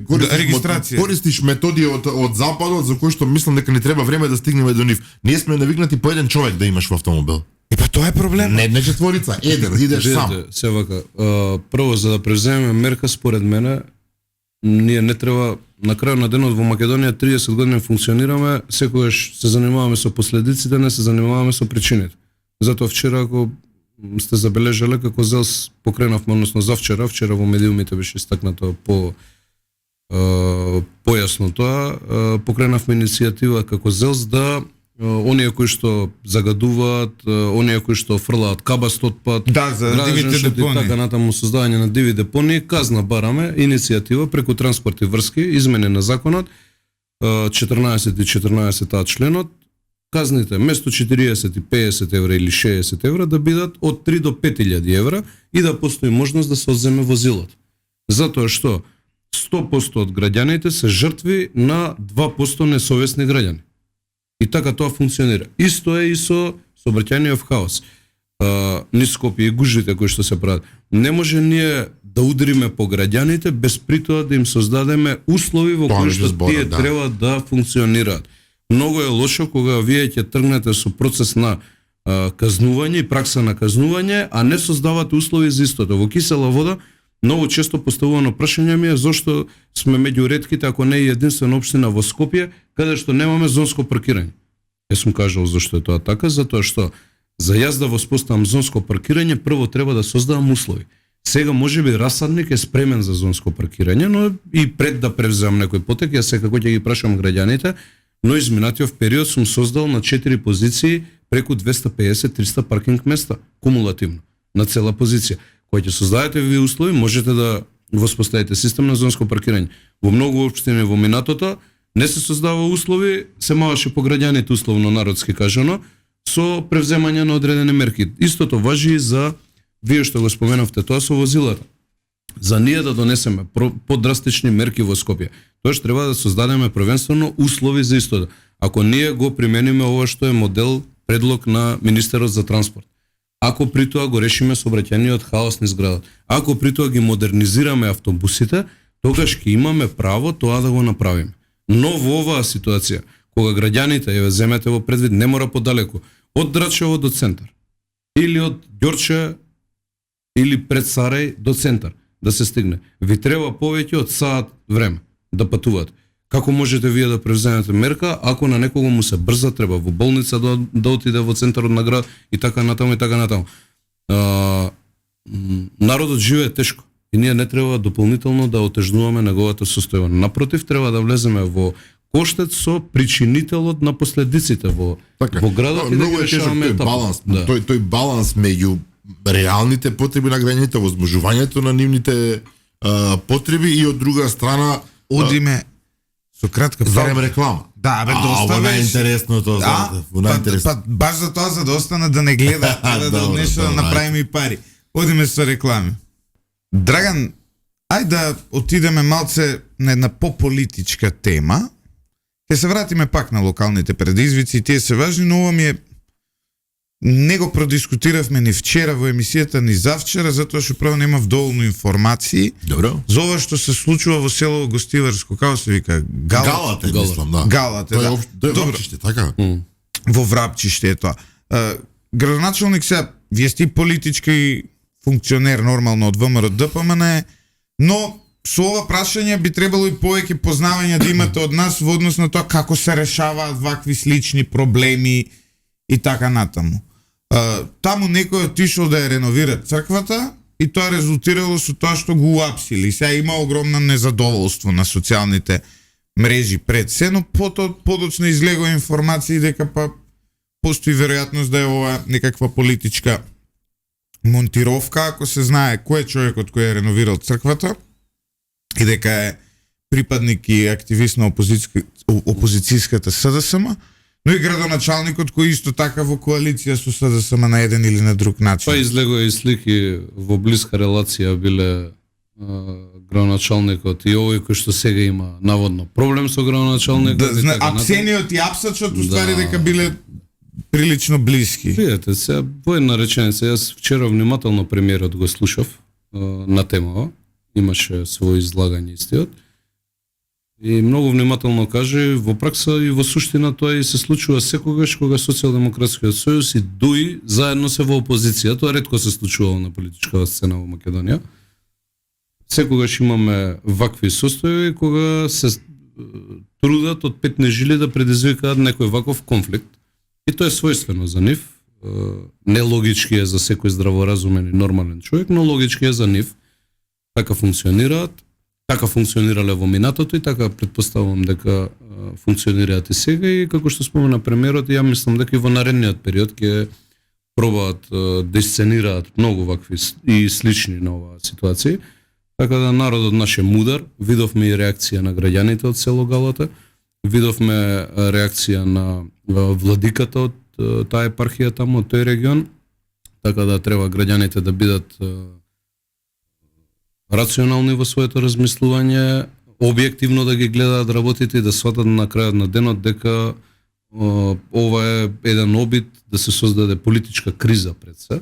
користиш методи од западот за кои што мислам дека ни треба време да стигнеме до нив. Ние сме навикнати по еден човек да имаш во автомобил. Па тоа е проблем. Не четворица, еден, идеш сам. Се вака, прво за да превземеме мерка според мене ние не треба на крајот на денот во Македонија 30 години функционираме, секогаш се занимаваме со последиците, не се занимаваме со причините. Затоа вчера ако сте забележале како ЗЕЛС покренавме, односно вчера во медиумите беше истакнато појасно тоа, покренавме иницијатива како ЗЕЛС да оние кои што загадуваат, оние кои што фрлаат кабаст отпад, за дивите депони, така натаму создавање на диви депони, казна бараме иницијатива преку транспорт и врски, измени на законот 14 и 14 членот, казните место 40 и 50 евра или 60 евра да бидат од 3 до 5000 евра и да постои можност да се одземе возилото. Затоа што 100% од граѓаните се жртви на 2% несовесни граѓани. И така тоа функционира. Исто е и со сообраќајниот хаос. Низ Скопје и гужвите кои што се прават. Не може ние да удариме по граѓаните без при тоа да им создадеме услови во кои што тие треба да функционираат. Многу е лошо кога вие ќе тргнете со процес на казнување и пракса на казнување, а не создавате услови за истото. Во кисела вода многу често поставувано прашање ми е зошто сме меѓу ретките, ако не е единствена општина во Скопје, каде што немаме зонско паркирање. Јас сум кажал зошто е тоа така, затоа што за јас да воспоставам зонско паркирање, прво треба да создавам услови. Сега можеби Расадник е спремен за зонско паркирање, но и пред да превземам некој потек, јас секако ќе ги прашам граѓаните, но изминатиот период сум создал на 4 позиции преку 250-300 паркинг места, кумулативно, на цела позиција. Кога ќе создадете ви услови, можете да воспоставите систем на зонско паркирање. Во многу општини во минатото не се создава услови, се малаше по граѓаните условно народски кажано, со превземање на одредени мерки. Истото важи и за, вие што го споменавте, тоа со возилата. за ние да донесеме подрастични мерки во Скопје. Тоаш треба да создадеме првенствено услови за истото. Ако ние го примениме ова што е модел предлог на министерот за транспорт, ако при тоа го решиме сообраќајниот хаос низ градот, ако при тоа ги модернизираме автобусите, тогаш ќе имаме право тоа да го направиме. Но во оваа ситуација, кога граѓаните, ја земете во предвид, не мора подалеку, од Драчево до центар, или од Ѓорче, или пред Сарај до центар, да се стигне. Ви треба повеќе од саат време да патувате. Како можете вие да превземете мерка, ако на некого му се брза, треба во болница да отиде во центарот на град и така натаму и така натаму. Народот живее тешко и ние не треба дополнително да отежнуваме неговото состојба. Напротив, треба да влеземе во коштец со причинителот на последиците во градот и да ги решаваме тој баланс. Тој баланс меѓу реалните потреби на граѓаните, возможувањето на нивните потреби и од друга страна одиме со кратка зарем реклама. Да, бе, доста беше интересното, баш за тоа за да остана да не гледа, да нешто да направиме и пари. Одиме со реклами. Драган, ајде да отидеме малце на една пополитичка тема. Ќе се вратиме пак на локалните предизвици, тие се важни, но ова ми е не го продискутиравме ни вчера во емисијата, ни завчера, затоа што право немав доволно информации. Добро. За ова што се случува во село Гостиварско, како се вика? Галате, мислам, да. Галате, да. Тоа е Врапчиште, така? Во Врапчиште е тоа. Градоначалник сега, вие сте политички функционер нормално од ВМРО ДПМН, но со ова прашање би требало и повеќе познавања да имате од нас во однос на тоа како се решаваат вакви слични проблеми и така натаму. Таму некој отишол да ја реновира црквата и тоа резултирало со тоа што го уапсили. Сега има огромно незадоволство на социјалните мрежи пред се, но подоцна излегува информации дека па постои веројатност да е ова некаква политичка монтировка, ако се знае кој е човекот кој е реновирал црквата и дека е припадник и активист на опозицијската СДСМ, но и градоначалникот кој исто така во коалиција со СДСМ на еден или на друг начин. Па излегува и слики во блиска релација биле градоначалникот и овој кој што сега има наводно проблем со градоначалникот. Да, апсениот и апсачот уствари дека биле прилично блиски. Видете, сега во една реченица, јас вчера внимателно премиерот го слушав на темава, имаше свој излагање истиот. И многу внимателно каже, во пракса и во суштина тоа и се случува секогаш кога Социјалдемократскиот сојуз и ДУИ заедно се во опозиција. Тоа ретко се случувало на политичката сцена во Македонија. Секогаш имаме вакви состојби кога се трудат од петни жили да предизвикаат некој ваков конфликт. И тоа е својствено за нив. Нелогички е за секој здраворазумен и нормален човек, но логички е за нив. Така функционираат. Така функционирале во минатото и така претпоставувам дека функционираат и сега и како што спомена премиерот, ја мислам дека и во наредниот период ќе пробаат да исценираат многу вакви и слични на оваа ситуација. Така да народот наш е мудар, видовме и реакција на граѓаните од село Галата, видовме реакција на владиката од таа епархија таму, од тој регион, така да треба граѓаните да бидат рационални во своето размислување, објективно да ги гледаат работите и да сватат на крајот на денот дека ова е еден обид да се создаде политичка криза пред се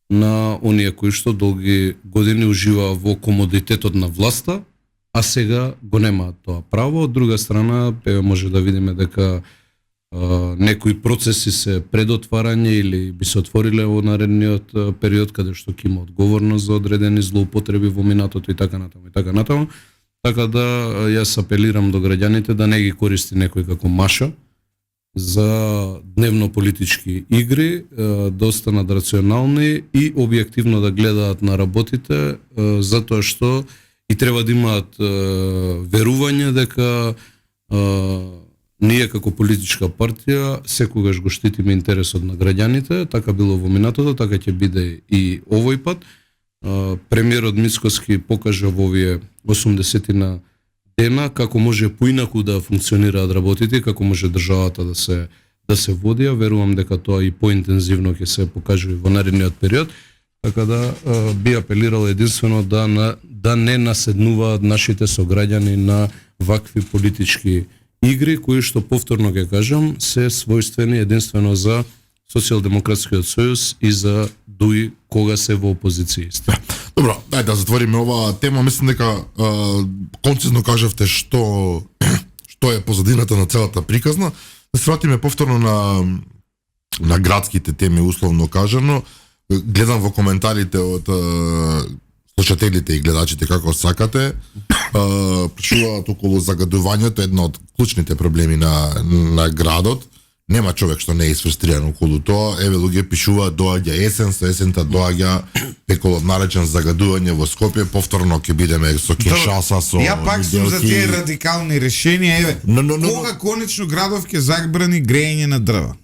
на оние кои што долги години уживаа во комодитетот на власта, а сега го немаат тоа право. Од друга страна, може да видиме дека некои процеси се предотварање или би се отвориле во наредниот период каде што ќе има одговорност за одредени злоупотреби во минатото и така натаму и така натаму. Така да јас апелирам до граѓаните да не ги користи некој како маша за дневно политички игри, да останат рационални и објективно да гледаат на работите, затоа што и треба да имаат верување дека ние како политичка партија секогаш го штитиме интересот на граѓаните, така било во минатото, така ќе биде и овој пат. Премиерот Мицкоски покажа во овие 80 дена како може поинаку да функционираат работите, како може државата да се води. Верувам дека тоа и поинтензивно ќе се покаже во наредниот период. така да би апелирал единствено да не наседнуваат нашите сограѓани на вакви политички игри кои што повторно ќе кажам се својствени единствено за Социјалдемократскиот сојуз и за ДУИ кога се во опозицији. Добро, дај да затвориме оваа тема. Мислам дека концизно кажавте што е позадината на целата приказна. Да се вратиме повторно на градските теми, условно кажано. Гледам во коментарите од слушателите и гледачите како сакате. Прашуваат околу загадувањето, една од клучните проблеми на градот. Нема човек што не е изфрустриран околу тоа. Еве луѓе пишуваат, доаѓа есен, со есента доаѓа пеколов наречен загадување во Скопје, повторно ќе бидеме со Киншаса, со ја пак сум за тие радикални решенија, еве. Кога конечно градов ќе забрани грејење на дрва?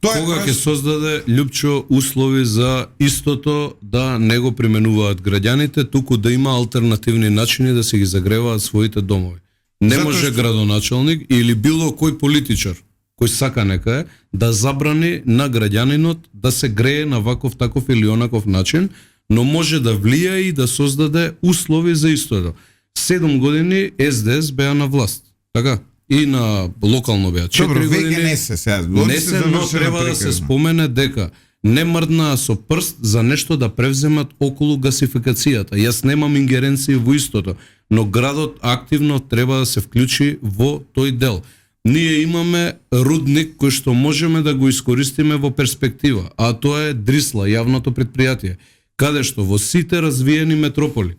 Тоа кога ќе создаде Лјупчо услови за истото да не го применуваат граѓаните, туку да има алтернативни начини да се ги загреваат своите домови. Не може градоначалник или било кој политичар кој сака некаде да забрани на граѓанинот да се грее на ваков, таков или онаков начин, но може да влијае и да создаде услови за истото. 7 години СДС беа на власт, така? И на локално беа. 4 години не се сега. Не се, но треба да се спомене дека не мрднаа со прст за нешто да превземат околу гасификацијата. Јас немам ингеренции во истото, но градот активно треба да се вклучи во тој дел. Ние имаме рудник кој што можеме да го искористиме во перспектива, а тоа е Дрисла, јавното предпријатие, каде што во сите развиени метрополи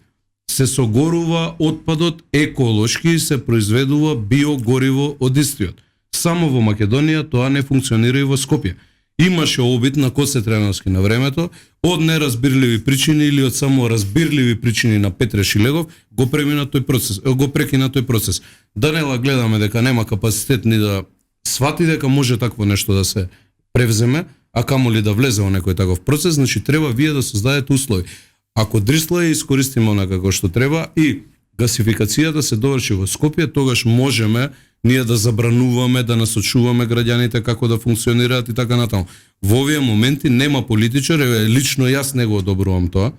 се согорува отпадот еколошки и се произведува биогориво од истиот. Само во Македонија тоа не функционира и во Скопје. Имаше обид на Коце Треновски на времето, од неразбирливи причини или од само разбирливи причини на Петре Шилегов, го прекина тој процес. Данела гледаме дека нема капацитет ни да свати дека може такво нешто да се превземе, а камоли да влезе во некој таков процес, значи треба вие да создадете услови. Ако Дрисла ја искористиме онака како што треба и гасификацијата се доврши во Скопје, тогаш можеме ние да забрануваме, да насочуваме граѓаните како да функционираат и така натаму. Во овие моменти нема политичар, лично јас не го одобрувам тоа.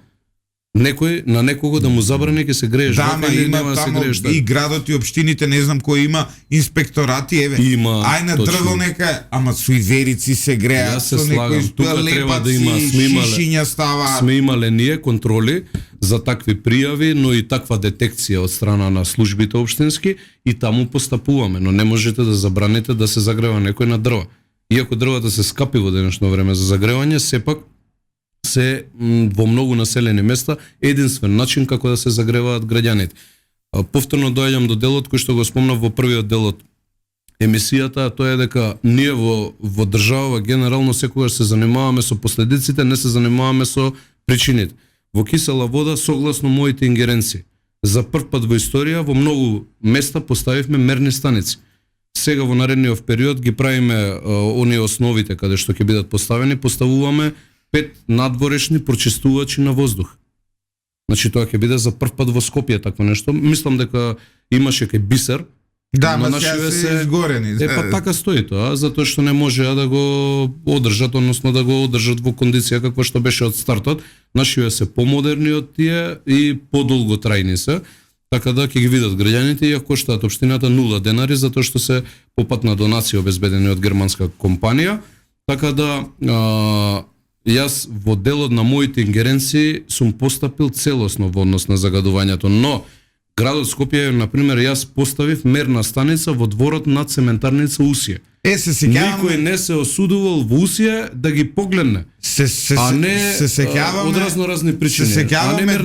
Некој на некого да му забрани ќе се грееш вака или нема да се грееш така. И градот и општините, не знам кој има инспекторати, еве. Ај на дрво нека, ама суиверици се греат со некои треба да има шишиња ставаат. Сме имале ние контроли за такви пријави, но и таква детекција од страна на службите општински и таму постапуваме, но не можете да забраните да се загрева некој на дрва. Иако дрвата се скапи во денешно време за загревање, сепак се во многу населени места единствен начин како да се загреваат граѓаните. Повторно доаѓам до делот кој што го спомнав во првиот дел од емисијата, а тоа е дека ние во држава генерално секогаш се занимаваме со последиците, не се занимаваме со причините. Во кисела вода, согласно моите ингеренции, за прв пат во историја во многу места поставивме мерни станици. Сега во наредниот период ги правиме оние основите каде што ќе бидат поставени, поставуваме 5 надворешни прочистувачи на воздух. Значи тоа ќе биде за прв пат во Скопје такво нешто. Мислам дека имаше кај Бисер. Да, ма сега се изгорени. Па така стои тоа, затоа што не можеа да го одржат, односно да го одржат во кондиција каква што беше од стартот. Нашиве се помодерни од тие и подолготрајни се. Така да ќе ги видат граѓаните и ја коштаат општината 0 денари затоа што се по пат на донација обезбедени од германска компанија. Така да јас во делот на моите ингеренции сум постапил целосно во однос на загадувањето, но градот Скопје, например, јас поставив мерна станица во дворот на цементарница Усија. Никој не се осудувал во Усија да ги погледне. А не од разни причини. Се сеќаваме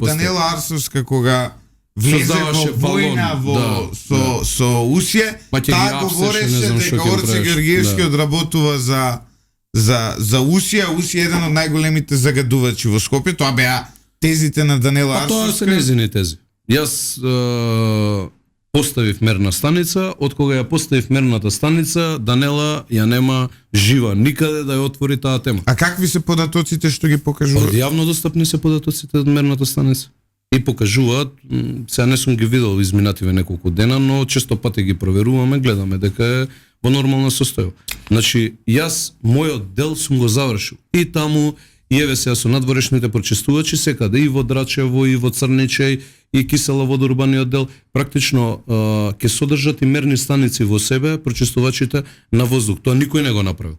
Данела Арсовска кога влезе во војна со Усија, таа говореше дека Орце Георгиевски одработува за Усија. Усија е еден од најголемите загадувачи во Скопје. Тоа беа тезите на Данела Арсовска. Тоа се незини тези. Јас поставив мерна станица, од кога ја поставив мерната станица, Данела ја нема жива никаде да ја отвори таа тема. А какви се податоците што ги покажуваат? Јавно достапни се податоците од мерната станица. И покажуваат, сега не сум ги видел изминативе неколку дена, но често пати ги проверуваме, гледаме дека е во нормална состојба. Значи, јас мојот дел сум го завршил. И таму И еве сега со надворешните прочистувачи секаде и во Драчево и во Црничеј и Кисела вода урбаниот дел практично ќе содржат и мерни станици во себе прочистувачите на воздух. Тоа никој не го направил.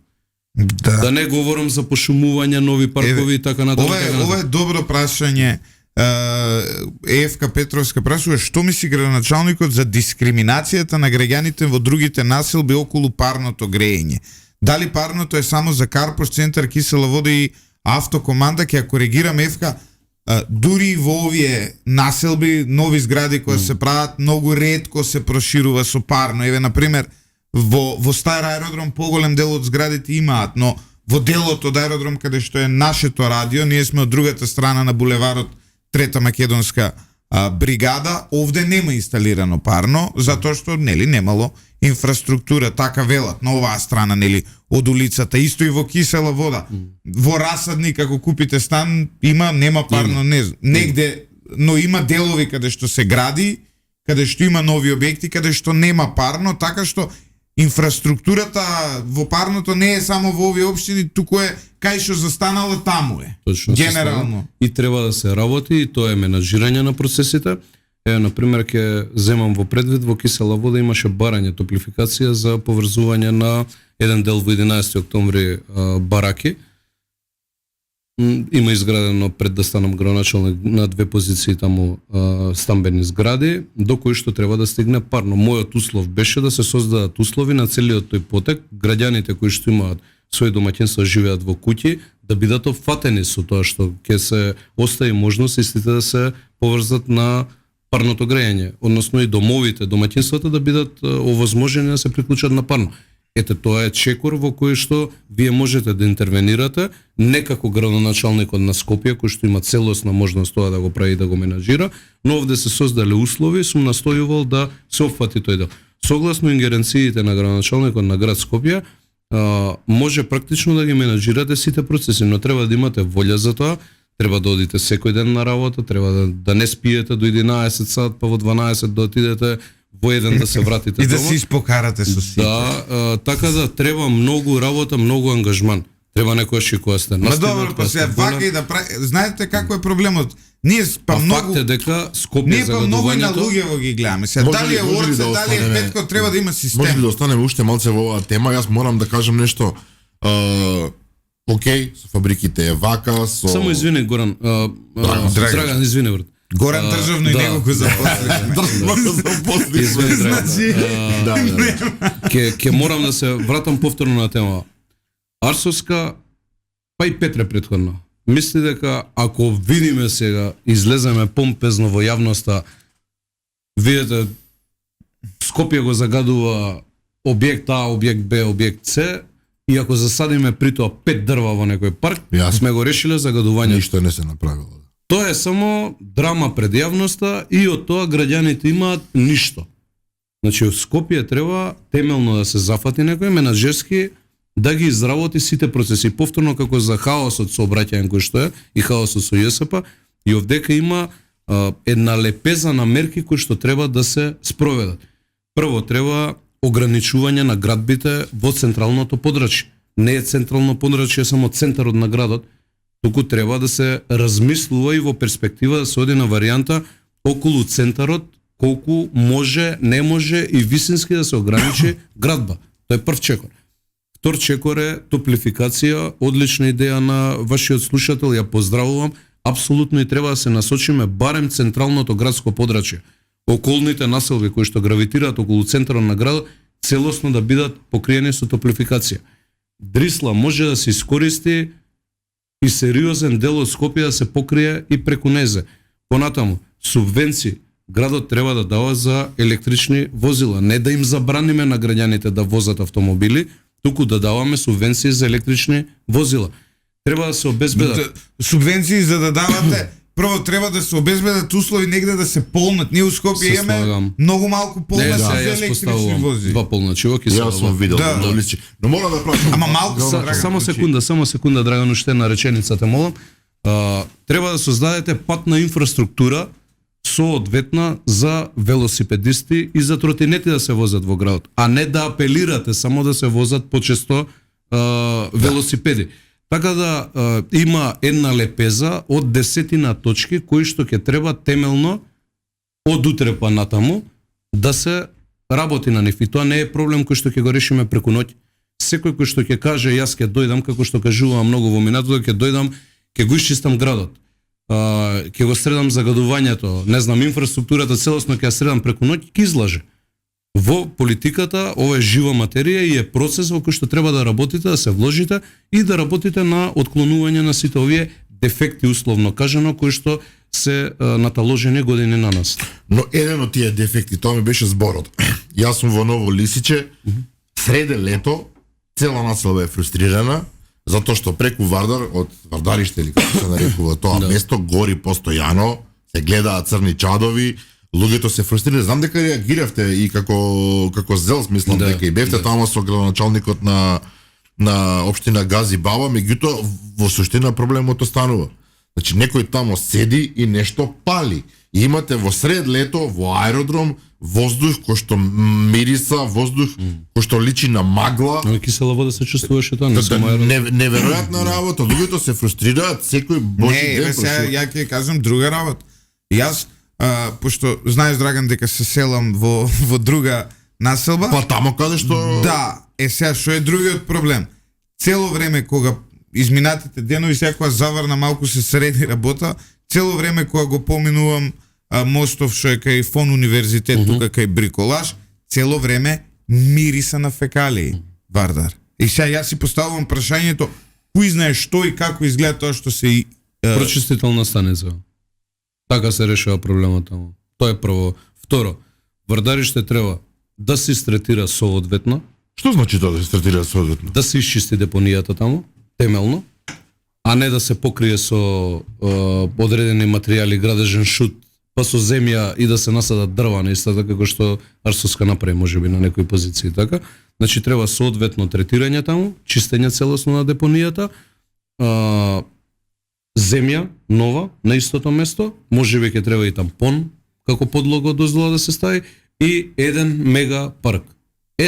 Да не говорам за пошумување, нови паркови и така натаму. Ова е добро прашање. ЕФК Петровска прашува што мисли градоначалникот за дискриминацијата на граѓаните во другите населби околу парното грејење. Дали парното е само за Карпош, Центар, Кисела вода и Автокоманда, ќе ја коригирам ЕФК, дури во овие населби, нови згради кои се прават, многу ретко се проширува со парно. Еве, например, во Стар аеродром поголем дел од зградите имаат, но во делот од аеродром каде што е нашето радио, ние сме од другата страна на булеварот Трета македонска бригада, овде нема инсталирано парно, затоа што нели немало инфраструктура, така велат на оваа страна, нели, од улицата, исто и во Кисела вода. Во Расадник ако купите стан, нема парно, негде, но има делови каде што се гради, каде што има нови објекти, каде што нема парно, така што инфраструктурата во парното не е само во овие општини, туку е кај што застанала таму е. Точно, генерално. И треба да се работи, и тоа е менаџирање на процесите. Еве, например, ќе земам во предвид, во Кисела вода имаше барање, топлификација за поврзување на еден дел во 11 октомври бараки. Има изградено пред да станам градоначалник на две позиции таму стамбени згради, до кои што треба да стигне парно. Мојот услов беше да се создадат услови на целиот тој потек, граѓаните кои што имаат своји домаќинства, живеат во куќи, да бидат опфатени со тоа што ќе се остави можност истите да се поврзат на парното грејење, односно и домовите, домаќинствата да бидат овозможени да се приклучат на парно. Ете, тоа е чекор во кој што вие можете да интервенирате, не како градоначалникот на Скопје, кој што има целосна можност тоа да го прави, да го менаџира, но овде се создале услови и сум настојувал да се опфати тој дел. Согласно ингеренциите на градоначалникот на град Скопје, може практично да ги менаџирате сите процеси, но треба да имате волја за тоа, треба да одите секој ден на работа, треба да не спиете до 11 сат, па во 12 да отидете во еден да се вратите и дома. да се испокарате со сите. Да, така да треба многу работа, многу ангажман. Треба некојаш и која сте Ма настигнат, добро, па која се сте болен. вака и да прави. Знаете како е проблемот? Ние па многу Факт е дека Скопје ние па многу и на загадувањето луѓево ги гледаме. Сега Може дали ли- е може ли Орце, да дали е останеме- Петко, треба да има Може ли систем. да останеме уште малце во оваа тема? Јас морам да кажам нешто. Океј, со фабриките е вака, со... Само извини Горан, Драган, извини брат. Горан државно и да. него го запослихме. Извини Драган. Значи, Да. Ќе морам да се вратам повторно на тема. Арсовска, па и Петре претходно. Мисли дека ако видиме сега, излеземе помпезно во јавноста, видите, Скопје го загадува објект А, објект Б, објект С, и ако засадиме при тоа 5 дрва во некој парк, Јасно. сме го решиле загадувањето. Ништо не се направило. Тоа е само драма пред јавноста и од тоа граѓаните имаат ништо. Значи, од Скопје треба темелно да се зафати некој менаџерски, да ги изработи сите процеси. Повторно како за хаосот со обраќање кој што е и хаосот со ЈСП, и овдека има една лепеза на мерки кои што треба да се спроведат. Прво треба ограничување на градбите во централното подрачје. Не е централно подрачје само центарот на градот, туку треба да се размислува и во перспектива да се оди на варијанта околу центарот колку може, не може и висински да се ограничи градба. Тоа е прв чекор. Втор чекор е топлификација, одлична идеја на вашиот слушател, ја поздравувам. Апсолутно и треба да се насочиме барем централното градско подрачје. Околните населби кои што гравитираат околу центарот на градот целосно да бидат покриени со топлификација. Дрисла може да се искористи и сериозен дел од Скопје да се покрие и преку незе. Понатаму, субвенции градот треба да дава за електрични возила, не да им забраниме на граѓаните да возат автомобили, туку да даваме субвенции за електрични возила. Треба да се обезбедат. Субвенции за да давате, прво треба да се обезбедат услови негде да се полнат. Ние у Скопје Се имаме слагам. многу малку Не, полнати за сега јас електрични поставувам вози. два полначи во Кисела. Јас сум видел Да. да личи. Но мора да прашам. Ама малку Драган, Само секунда, Драган, уште една реченица те молам. Треба да создадете патна инфраструктура соодветна за велосипедисти и за тротинети да се возат во градот, а не да апелирате само да се возат почесто велосипеди. Така да има една лепеза од 10 точки кои што ќе треба темелно од утре па натаму да се работи на нив. И тоа не е проблем кој што ќе го решиме преку ноќ. Секој кој што ќе каже јас ќе дојдам, како што кажувам многу во минатото, ќе дојдам, ќе го исчистам градот. Ќе го средам загадувањето, не знам, инфраструктурата целосно ќе ја средам преку ноќ, ќе излаже. Во политиката ова е жива материја и е процес во кој што треба да работите, да се вложите и да работите на отклонување на сите овие дефекти, условно кажано, кои што се наталожени години на нас. Но еден од тие дефекти, тоа ми беше зборот. Јас сум во Ново Лисиче, среде лето, цела населба е фрустрирана, затоа што преку Вардар, од Вардариште или како се нарекува тоа место, гори постојано, се гледаат црни чадови, луѓето се фрустрирани. Знам дека реагиравте и како зел, мислам дека и бевте таму со градоначалникот на општина Гази Баба, меѓутоа во суштина проблемот останува. Значи некој тамо седи и нешто пали. И имате во сред лето во аеродром воздух кој што мириса, воздух кој што личи на магла. Но кисела вода се чувствуваше тоа, не само аеродром. Неверојатна работа. Луѓето се фрустрираат секој божи ден. Не, сега ја ќе кажам друга работа. Јас пошто знаеш, Драган, дека се селам во друга населба. Па тамо каде што Да, сега што е другиот проблем. Цело време кога изминатите денови, сега кога заврна малку се среди работа, цело време кога го поминувам мостов што е кај Фон универзитет, тука кај Бриколаш, цело време мириса на фекалии, Вардар. И сега јас си поставувам прашањето, кој знае што и како изгледа тоа што се прочистителна станица. Така се решава проблемот таму. Тоа е прво. Второ, Вардариште треба да се истретира соодветно. Што значи тоа да се истретира соодветно? Да се исчисти депонијата таму, темелно, а не да се покрие со одредени материјали, градежен шут, па со земја и да се насадат дрва, наистина како што Арсовска направи можеби на некои позиции, така. Значи треба соодветно третирање таму, чистење целосно на депонијата, земја нова на истото место, можеби ќе треба и тампон како подлога дозвола да се стави и еден мега парк.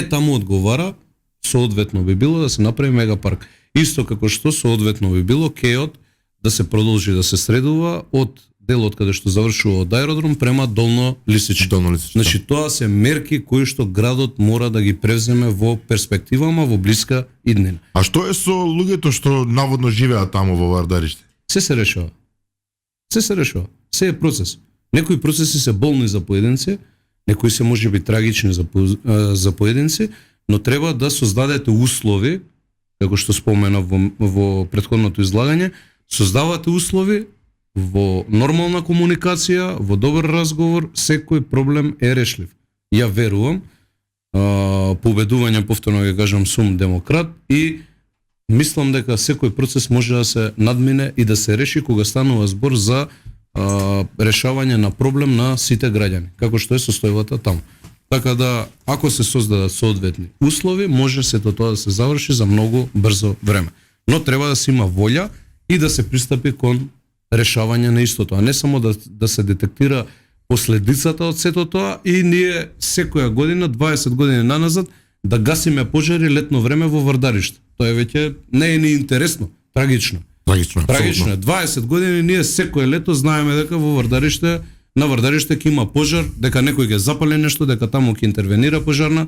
Таму одговара, соодветно би било да се направи мега парк. Исто како што соодветно би било кејот да се продолжи да се средува од делот каде што завршува од аеродром према Долно Лисиче. Значи тоа се мерки кои што градот мора да ги превземе во перспективама во блиска иднина. А што е со луѓето што наводно живеат таму во Вардариште? Се решава. Се решава. Се е процес. Некои процеси се болни за поединци, некои се можеби трагични за поединци, но треба да создадете услови, како што споменав во претходното излагање, создавате услови во нормална комуникација, во добар разговор, секој проблем е решлив. Ја верувам, по убедување, повторно ќе кажам, сум демократ и мислам дека секој процес може да се надмине и да се реши кога станува збор за решавање на проблем на сите граѓани, како што е состојбата таму. Така да, ако се создадат соодветни услови, може сето тоа да се заврши за многу брзо време. Но треба да се има волја и да се пристапи кон решавање на истото, а не само да се детектира последицата од сето тоа и ние секоја година, 20 години наназад, да гасиме пожари летно време во Вардариште. Тоа веќе не е ни интересно, трагично. Трагично е. 20 години ние секое лето знаеме дека во Вардариште, на Вардариште ќе има пожар, дека некој ќе запали нешто, дека таму ќе интервенира пожарна.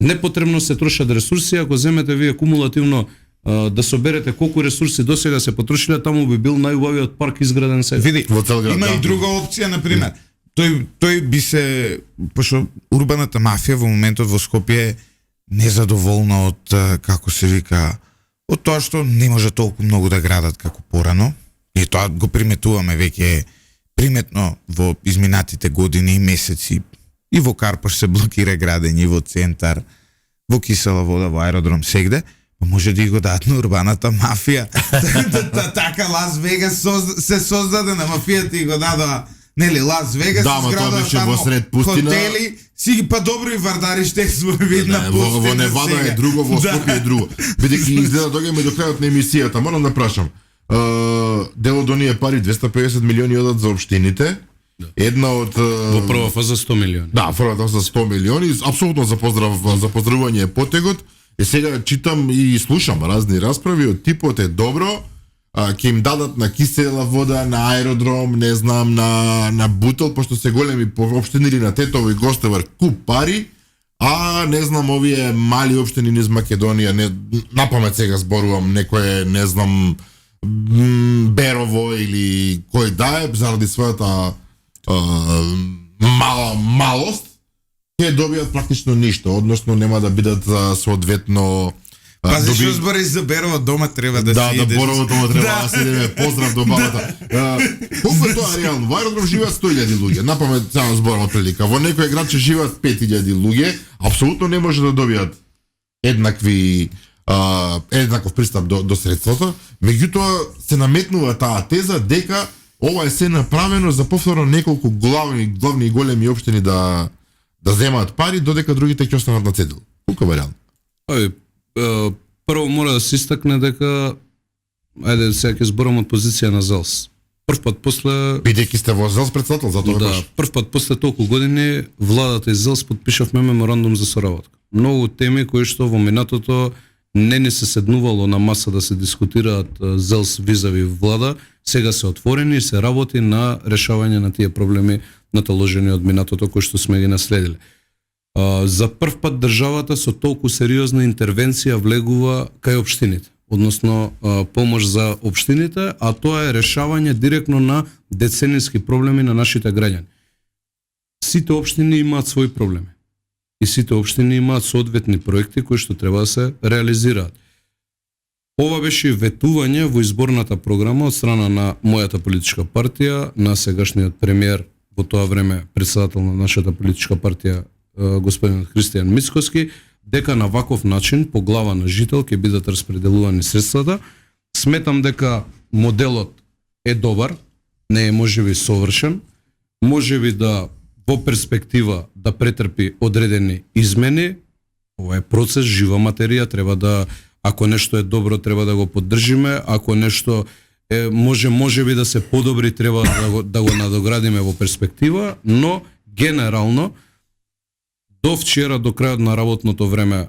Непотребно се трошат ресурси, ако земете вие кумулативно да соберете колку ресурси досега се потрошиле, таму би бил најубавиот парк изграден сега. Види, има и друга опција, на пример. Тој би се, пошто урбаната мафија во моментот во Скопје е незадоволна од, како се вика, од тоа што не може толку многу да градат како порано. И тоа го приметуваме веќе приметно во изминатите години и месеци. И во Карпаш се блокира градење, и во центар, во Кисела вода, во аеродром, сегде. Може да и го дадат на урбаната мафија. Така Лас Вегас се создаде на мафијата и го дадоа, нели, Лас Вегас, изградоа таму хотели, си па добро и Вардариште видна пустина. Во Невада е друго, во Скопје е друго. Бидејќи изгледа доаѓаме до крајот на емисијата, морам да прашам. Дел од оние пари 250 милиони одат за општините. Една од во прва фаза 100 милиони. Да, прва фаза 100 милиони, апсолутно за поздравување е потегот. И сега читам и слушам разни расправи од типот е добро, ќе им дадат на кисела вода, на аеродром, не знам, на Бутел, пошто се големи општини или на Тетово и Гостевар куп пари, а не знам овие мали општини низ Македонија, не напамет сега зборувам, некое не знам Берово или кој да е заради својата малост, ќе добијат практично ништо, односно нема да бидат соодветно Пази што збори за Берово, дома треба да да, си идеш. Да, Борово дома треба да се идеме, поздрав до бабата. Колку е тоа реално? Во аеродром живеат 100.000 луѓе, напамет само зборам од прилика. Во некој град ќе живеат 5.000 луѓе, апсолутно не може да добијат еднаков пристап до средството. Меѓутоа се наметнува таа теза дека ова е се направено за повторно неколку главни и големи општини да земаат пари, додека другите ќе останат на цедил. Колку е реално? Прво мора да се истакне дека ајде сега ќе зборам од позиција на ЗЕЛС. Прв пат после бидејќи сте во ЗЕЛС председател, затоа да, прв пат после толку години владата и ЗЕЛС подпишавме меморандум за соработка. Многу теми кои што во минатото не ни се седнувало на маса да се дискутираат ЗЕЛС визави влада, сега се отворени и се работи на решавање на тие проблеми наталожени од минатото кои што сме ги наследиле. За прв пат државата со толку сериозна интервенција влегува кај општините, односно помош за општините, а тоа е решавање директно на деценијски проблеми на нашите граѓани. Сите општини имаат своји проблеми и сите општини имаат соодветни проекти кои што треба да се реализираат. Ова беше ветување во изборната програма од страна на мојата политичка партија, на сегашниот премиер, во тоа време председател на нашата политичка партија, господин Христијан Мицкоски, дека на ваков начин по глава на жител ќе бидат распределувани средствата. Сметам дека моделот е добар, не е можеби совршен, можеби да во перспектива да претрпи одредени измени. Ова е процес, жива материја, треба да, ако нешто е добро, треба да го поддржиме, ако нешто можеби да се подобри, треба да го надоградиме во перспектива, но генерално до вчера, до крајот на работното време,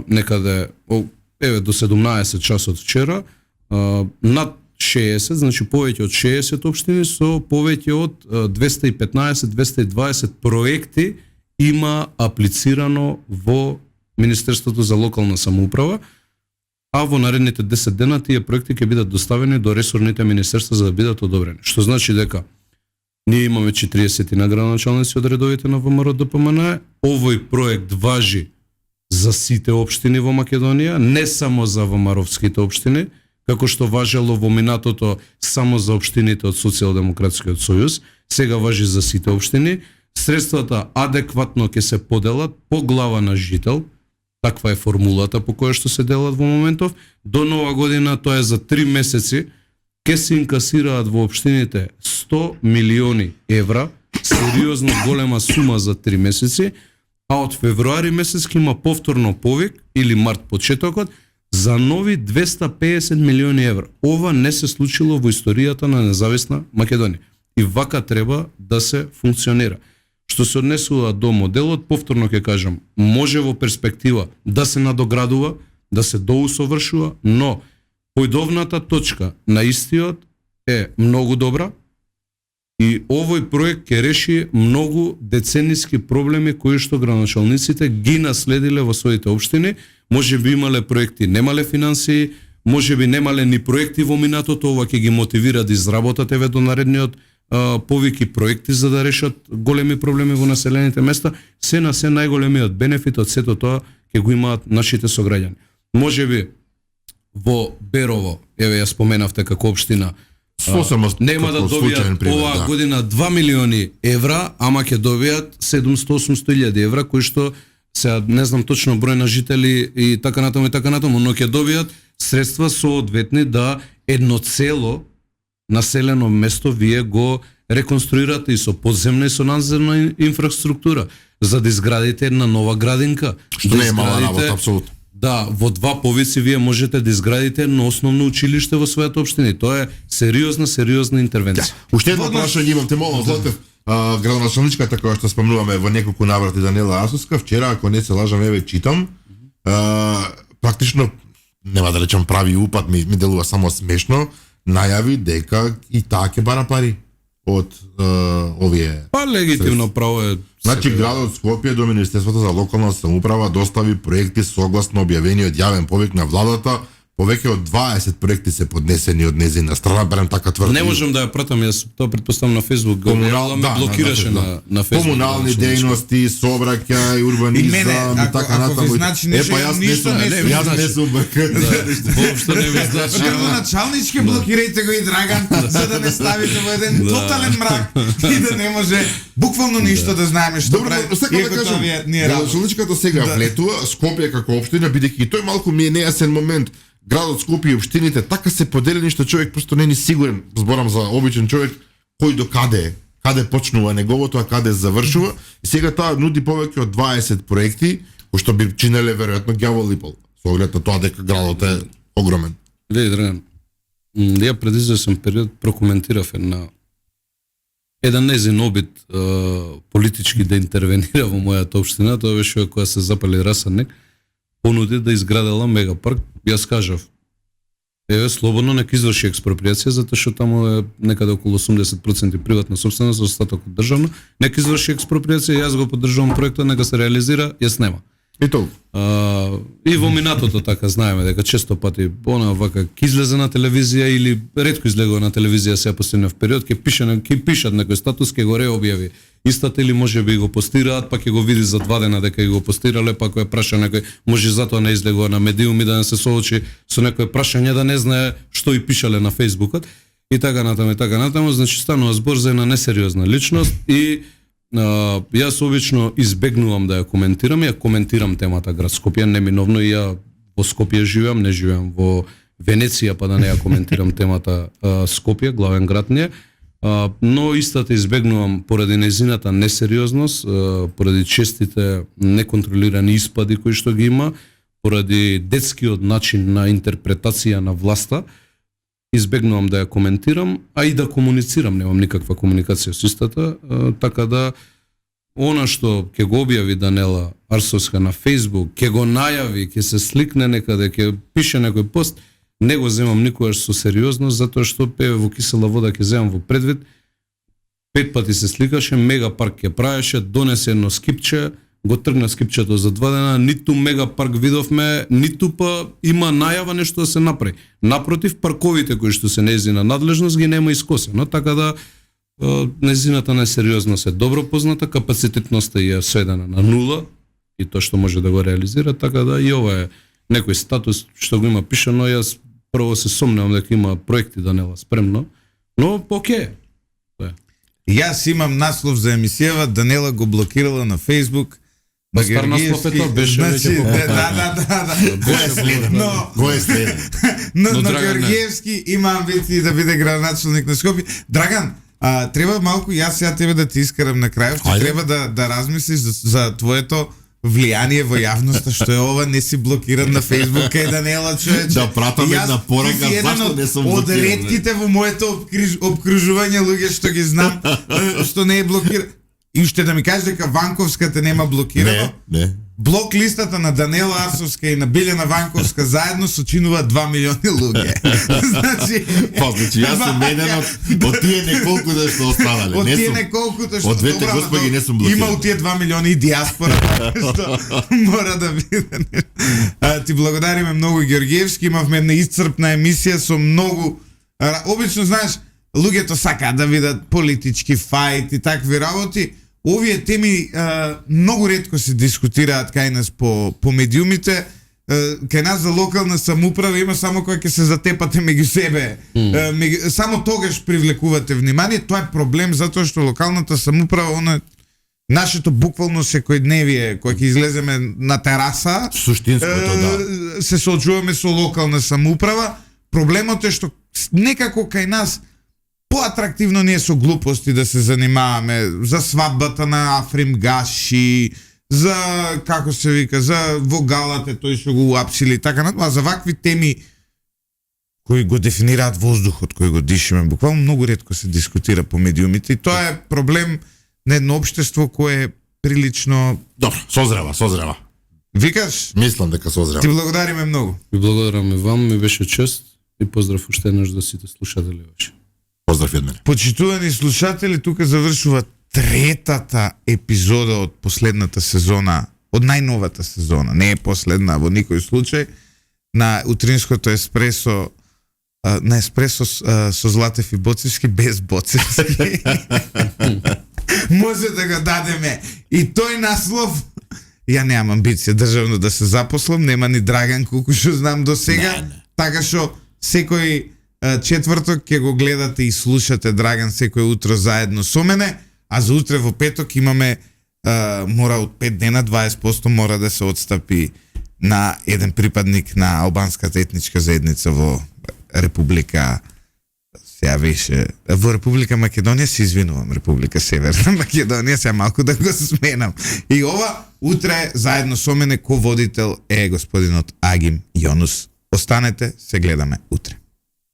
некаде до 17 часот вчера, над 60, значи повеќе од 60 општини со повеќе од 215-220 проекти има аплицирано во Министерството за локална самоуправа, а во наредните 10 дена тие проекти ќе бидат доставени до ресорните министерства за да бидат одобрени. Што значи дека ние имаме 40 на градоначалници од редовите на ВМРО ДПМН. Овој проект важи за сите општини во Македонија, не само за ВМРО-вските општини, како што важело во минатото само за општините од Социјалдемократскиот сојуз, сега важи за сите општини. Средствата адекватно ќе се поделат по глава на жител, таква е формулата по која што се делат во моментов. До нова година, тоа е за 3 месеци, ќе се инкасираат во општините 100 милиони евра, сериозно голема сума за 3 месеци, а од февруари месец ќе има повторно повик, или март почетокот, за нови 250 милиони евра. Ова не се случило во историјата на независна Македонија. И вака треба да се функционира. Што се однесува до моделот, повторно ќе кажам, може во перспектива да се надоградува, да се доусовршува, но појдовната точка на истиот е многу добра и овој проект ќе реши многу деценијски проблеми кои што градоначалниците ги наследиле во своите општини. Може би имале проекти, немале финансии, може би немале ни проекти во минатото, ова ќе ги мотивира да изработат еве до наредниот повики проекти за да решат големи проблеми во населените места. Се на се најголемиот бенефит од сето тоа ќе го имаат нашите сограѓани. Може би во Берово, еве ја споменавте како општина, нема да добијат оваа година 2 милиони евра, ама ќе добијат 700-800 илјади евра, кои што сега не знам точно број на жители и така натаму, но ќе добијат средства соодветни да едно цело населено место вие го реконструирате и со подземна и со надземна инфраструктура за да изградите една нова градинка. Што не е мала работа, апсолутно. Да, во 2 повици вие можете да изградите едно основно училиште во својата општина. Тоа е сериозна интервенција. Уште едно прашање имам, те молам, Златев, градоначалничката која што спомнуваме во неколку наврати Даниела Асуска, вчера, ако не се лажам, еве читам, практично нема да речам прави упад, ми делува само смешно, најави дека и таа ќе бара пари од овие. Па легитимно право е. Значи градот Скопје до Министерството за локална самоуправа достави проекти согласно објавениот јавен повик на владата. Повеќе од 20 проекти се поднесени од незина страна, барем така тврди. Не можам да ја пратам, јас тоа претпоставам на Facebook, ме блокираше на Facebook. Комунални дејности, сообраќај, урбанизам и така натаму. Ништо Јас не сум Воопшто не ви значи. Градоначалнички блокирајте го и Драган, за да не ставите во еден тотален мрак и да не може буквално ништо да знаеме што прави. Добро, сакам да кажам, градоначалничката сега влетува, Скопје како општина, бидејќи тој малку ми е нејасен момент. Градот Скопје и општините така се поделени што човек просто не е ни сигурен, зборам за обичен човек, кој до каде почнува неговото, а каде завршува. И сега таа нуди повеќе од 20 проекти, кои што би чинеле веројатно ѓавол и пол. Со оглед на тоа дека градот е огромен. Види, Драган, ја пред извесен период прокоментирав еден незин обид политички да интервенира во мојата општина, тоа беше кога се запали расадник, понуди да изградела мегапарк. Јас кажав, слободно нека изврши експроприација, затоа што таму е некаде околу 80% приватна собственост, остатокот државно. Нека изврши експроприација, јас го поддржувам проектот, нека се реализира, јас нема. И толку. И во минатото така знаеме дека често пати она вака ќе излезе на телевизија или ретко излегува на телевизија сега последниот период, ќе пишат некој статус, ќе го реобјави истата или може би го постираат, па ќе го види за 2 дена дека го постирале, па кој праша некој, може затоа не излегува на медиуми да не се соочи со некој прашање да не знае што и пишале на Фејсбукот и така натаму, значи станува збор за една несериозна личност и јас обично избегнувам да ја коментирам, ја коментирам темата град Скопје, неминовно и ја во Скопје живеам, не живеам во Венеција, па да не ја коментирам темата Скопје, главен град не, но истата избегнувам поради незината несериозност, поради честите неконтролирани испади кои што ги има, поради детскиот начин на интерпретација на власта, избегнувам да ја коментирам, а и да комуницирам, немам никаква комуникација со истата, така да она што ќе го објави Данела Арсовска на Facebook, ќе го најави, ќе се сликне некаде, ќе пише некој пост, не го земам никогаш со сериозност, затоа што пее во кисела вода ќе земам во предвид. 5 пати се сликаше, мегапарк ќе правеше, донесе едно скипче, го тргна скипчето за 2 дена, ниту мегапарк видовме, ниту па има најава нешто да се направи. Напротив, парковите кои што се незина надлежност ги нема искосено, така да незината несериозност е добро позната, капацитетноста е сведена на 0 и тоа што може да го реализира, така да и ова е некој статус што го има пишано, јас прво се сомневам дека има проекти Данела спремно, но окей. Јас имам наслов за емисијава, Данела го блокирала на Facebook. Па стар наслов е тоа, беше веќе по Го е следен. Но Георгиевски има амбиции да биде градоначалник на Скопје. Драган, треба малку јас сега тебе да ти искарам на крајов, че треба да размислиш за твоето влијание во јавноста, што е ова, не си блокиран на Facebook, кај Данела, човече. Да пратам една порака, зашто не сум блокиран. Од ретките во моето обкружување луѓе што ги знам, што не е блокиран. И уште да ми кажеш дека Ванковската нема блокирано. Не. Блок листата на Данела Арсовска и на Билјана Ванковска заедно сочинува 2 милиони луѓе. Значи, јас сум еден од тие неколку да што останале. Од тие неколкуто што од двете господи не сум блокиран. Има од тие 2 милиони и диаспора што мора да биде. Ти благодариме многу, Георгиевски, имавме една исцрпна емисија со многу обично знаеш, луѓето сакаат да видат политички фајт и такви работи. Овие теми многу ретко се дискутираат кај нас по медиумите. Кај нас за локална самоуправа има само кога ќе се затепате меѓу себе. Само тогаш привлекувате внимание. Тоа е проблем затоа што локалната самоуправа, нашето буквално секојдневие, кога ќе излеземе на тераса, суштинското, се соочуваме со локална самоуправа. Проблемот е што некако кај нас поатрактивно не е со глупости да се занимаваме за свадбата на Африм Гаши, за, како се вика, за вогалате, тој што го уапсили, така натаму, а за вакви теми кои го дефинираат воздухот, кој го дишиме, буквално многу ретко се дискутира по медиумите и тоа е проблем на едно општество кое е прилично... Добро, созрева. Викаш? Мислам дека созрев. Ти благодариме многу. Ви благодарам и вам, ми беше чест и поздрав уште еднаш до сите слушатели ваши. Поздрав и од мене. Почитувани слушатели, тука завршува третата епизода од последната сезона, од најновата сезона, не е последна во никој случај, на утринското еспресо, на еспресо со Златев и Боцевски без Боцевски. Може да го дадеме и тој наслов. Ја немам амбиција државно да се запослам, нема ни Драган колку што знам до сега, така што секој четврток ќе го гледате и слушате Драган секој утро заедно со мене, а за утре во петок имаме мора од 5 дена 20% мора да се отстапи на еден припадник на албанската етничка заедница во Република во Република Македонија, се извинувам, Република Северна Македонија, сега малку да го сменам. И ова утре заедно со мене ко водител е господинот Агим Јонус. Останете, се гледаме утре.